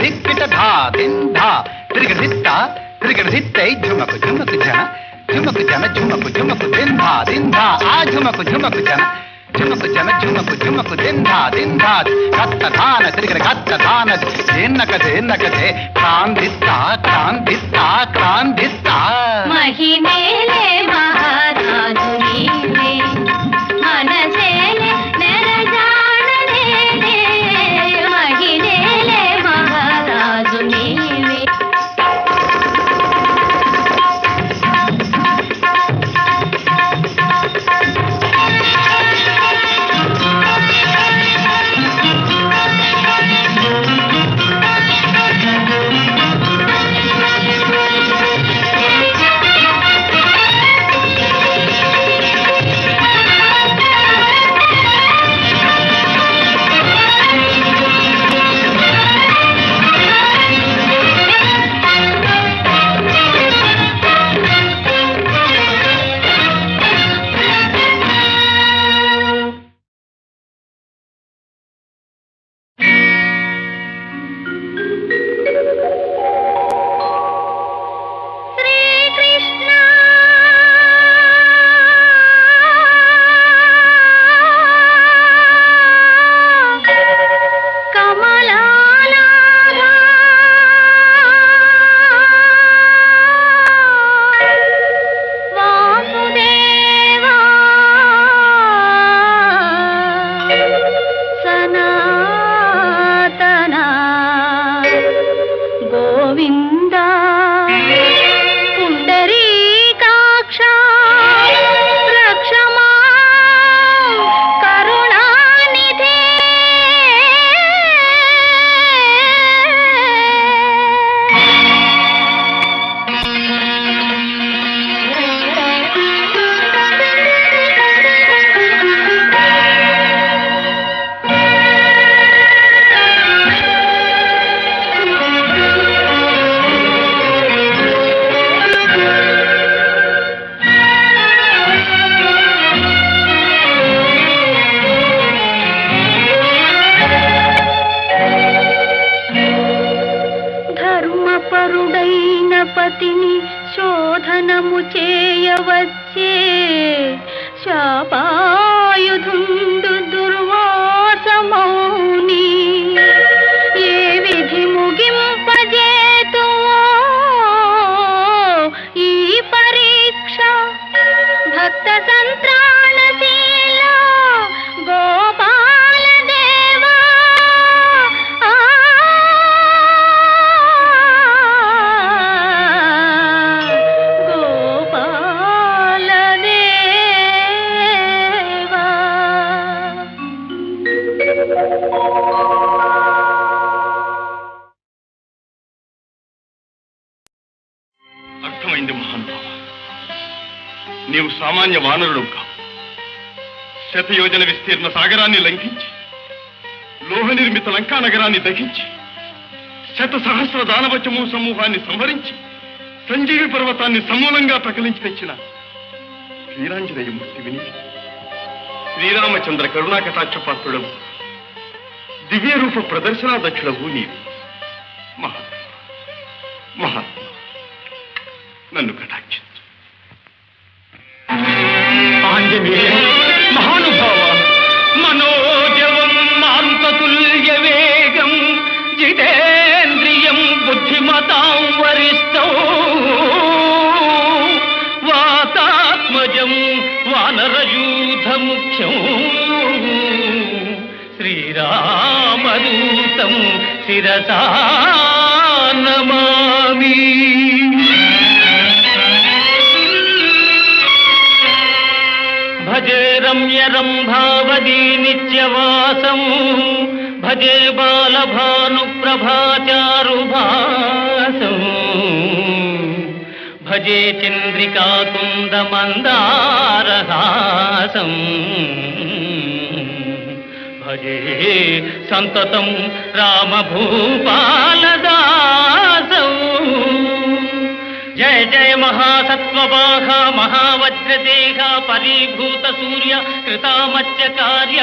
ధిక్కిట ధా దింధా తిరిగదిత్త తిరిగదిత్తై ఝుమకు ఝుమకు జన ఝుమకు జన ఝుమకు ఝుమకు దింధా దింధా ఆ ఝుమకు ఝుమకు జన ఝుమకు జన ఝుమకు ఝుమకు దింధా దింధా కత్త ధాన తిరిగడ కత్త ధాన దేన్నకదే ఎన్నకదే క్రాందిత్తా క్రాందిత్తా క్రాందిత్తా మహిమేలే మహారాజు నీవే మనసేలే నెరజాడలేలే మహిమేలే మహారాజు నీవే అర్థమైంది మహానుభావ, నీవు సామాన్య వానరుడు కావు. శతయోజన విస్తీర్ణ సాగరాన్ని లంఘించి లోహ నిర్మిత లంకా నగరాన్ని దహించి శత సహస్ర దానవచము సమూహాన్ని సంహరించి సంజీవి పర్వతాన్ని సమూలంగా ప్రకలించి తెచ్చిన శ్రీరాంజనేయ మూర్తివి నీవు. శ్రీరామచంద్ర కరుణాకటాక్షపాత్రుడవు, దివ్య రూప ప్రదర్శనాదక్షుడవు నీవు. మహాత్మ మహాత్మ నన్ను కటాక్షించు. ఆంజనేయ మహానుభావ, మనోజవం మాంతతుల్య వేగం జితేంద్రియం బుద్ధిమతాం వరిష్టౌ వాతాత్మజం వానరయూథ ముఖ్యం శ్రీరామదూతం శిరసా నమామి. భజే రమ్య రంభావదీ నిత్యవాసం భజే బాలభాను ప్రభాచారుభాసం భజే చంద్రికాకుంద మందారహాసం భజే సంతతం రామభూపాలదాసం. జయ జయ మహాసత్వవాహ మహావజ్రదేహ పరీభూత సూర్య కృతామత్యకార్య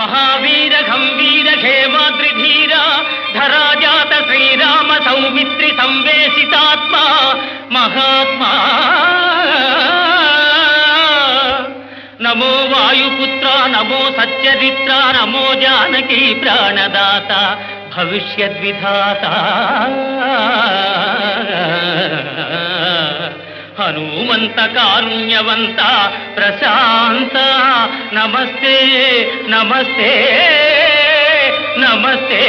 మహావీర గంభీర హేమాద్రిధీర ధరాజాత మహాత్మా నమో వాయుపుత్ర నమో సచ్చరిత్ర నమో జానకి ప్రాణదాత భవిష్యద్విధాత హనుమంత కారుణ్యవంత ప్రశాంత నమస్తే నమస్తే నమస్తే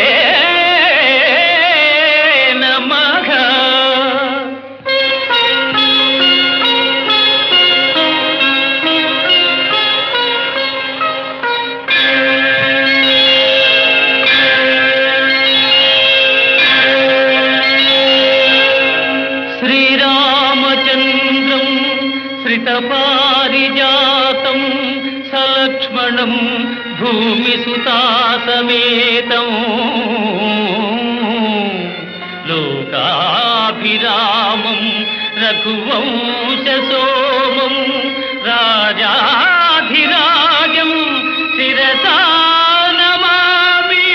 నమః శ్రీరామచంద్రం శ్రితపారిజాతం సలక్ష్మణం భూమిసుతాసమేతం లోకాభిరామం రఘువంశసోమం రాజాధిరాజం శిరసా నమామి.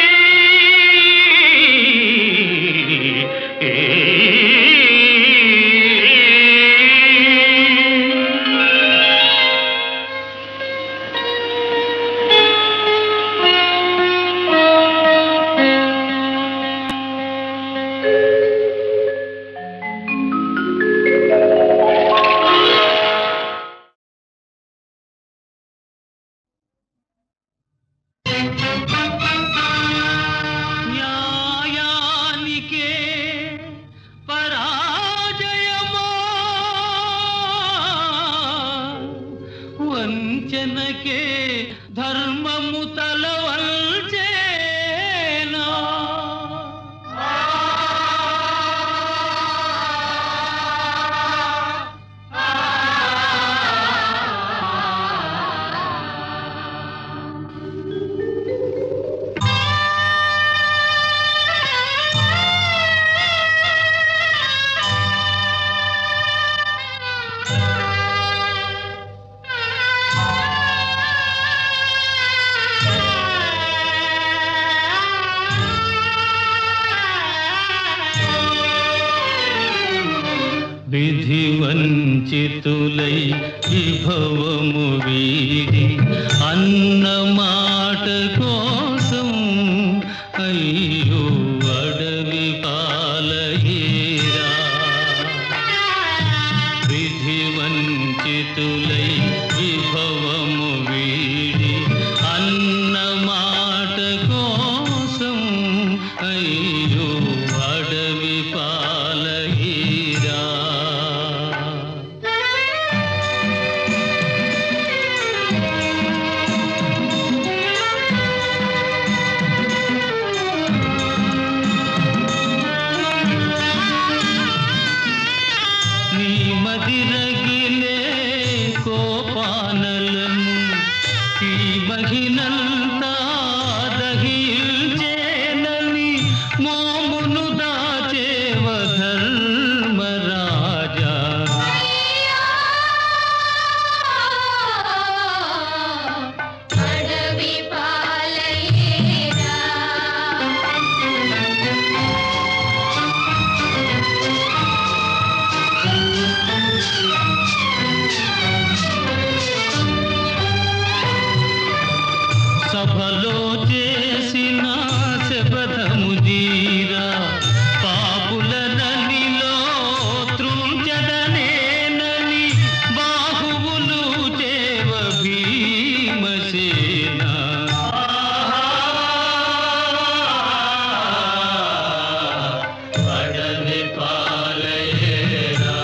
న్యాయానికే పరాజయమో వంచనకే ధర్మము తలవల్చేనా విధి వంచితులై విభవము వీడి అన్న మాట కోసం అయ్యో అడవి పాలయేరా. విధి వంచితులై విభవము వీడి అన్న మాట కోసం అయ్యో అడవి పాలయేరా. నీ మదిరగిలే కోపానలను ఈ మహిళంతా దహించేనని మోమును దాచేవ ధర్మరాజా. అడవి పాలయేరా. సభలో చేసిన శపథము జీరా పాపుల ననిలో త్రుంచదనేనని బాహువులు చేవ భీమసేన. అడవి పాలయేరా.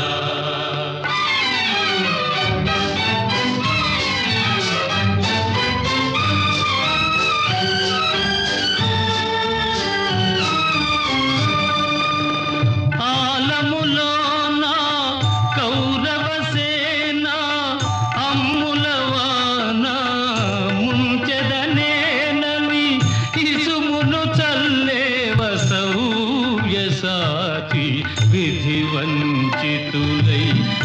ఆలములోన కౌరవ సేన అమ్ములవాన ముంచెదనేనని ఇసుమును చల్లేవ సౌవ్యసాచి. విధి వంచితులై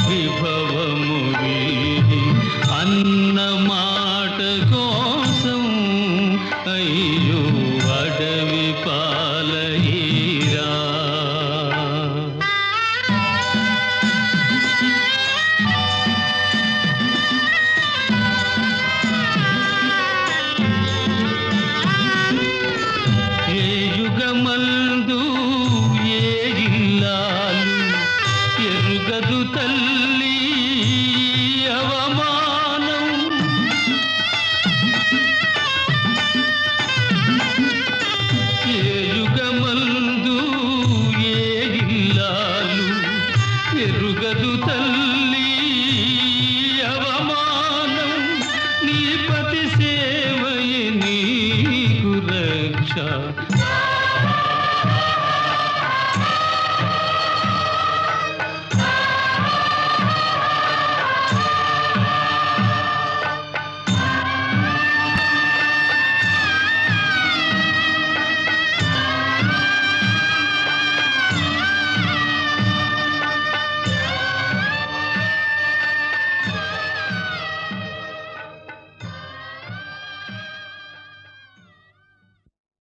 విభవము వీడి అన్న మాట కోసం అయ్యో అడవి పాలయేరా. చేయు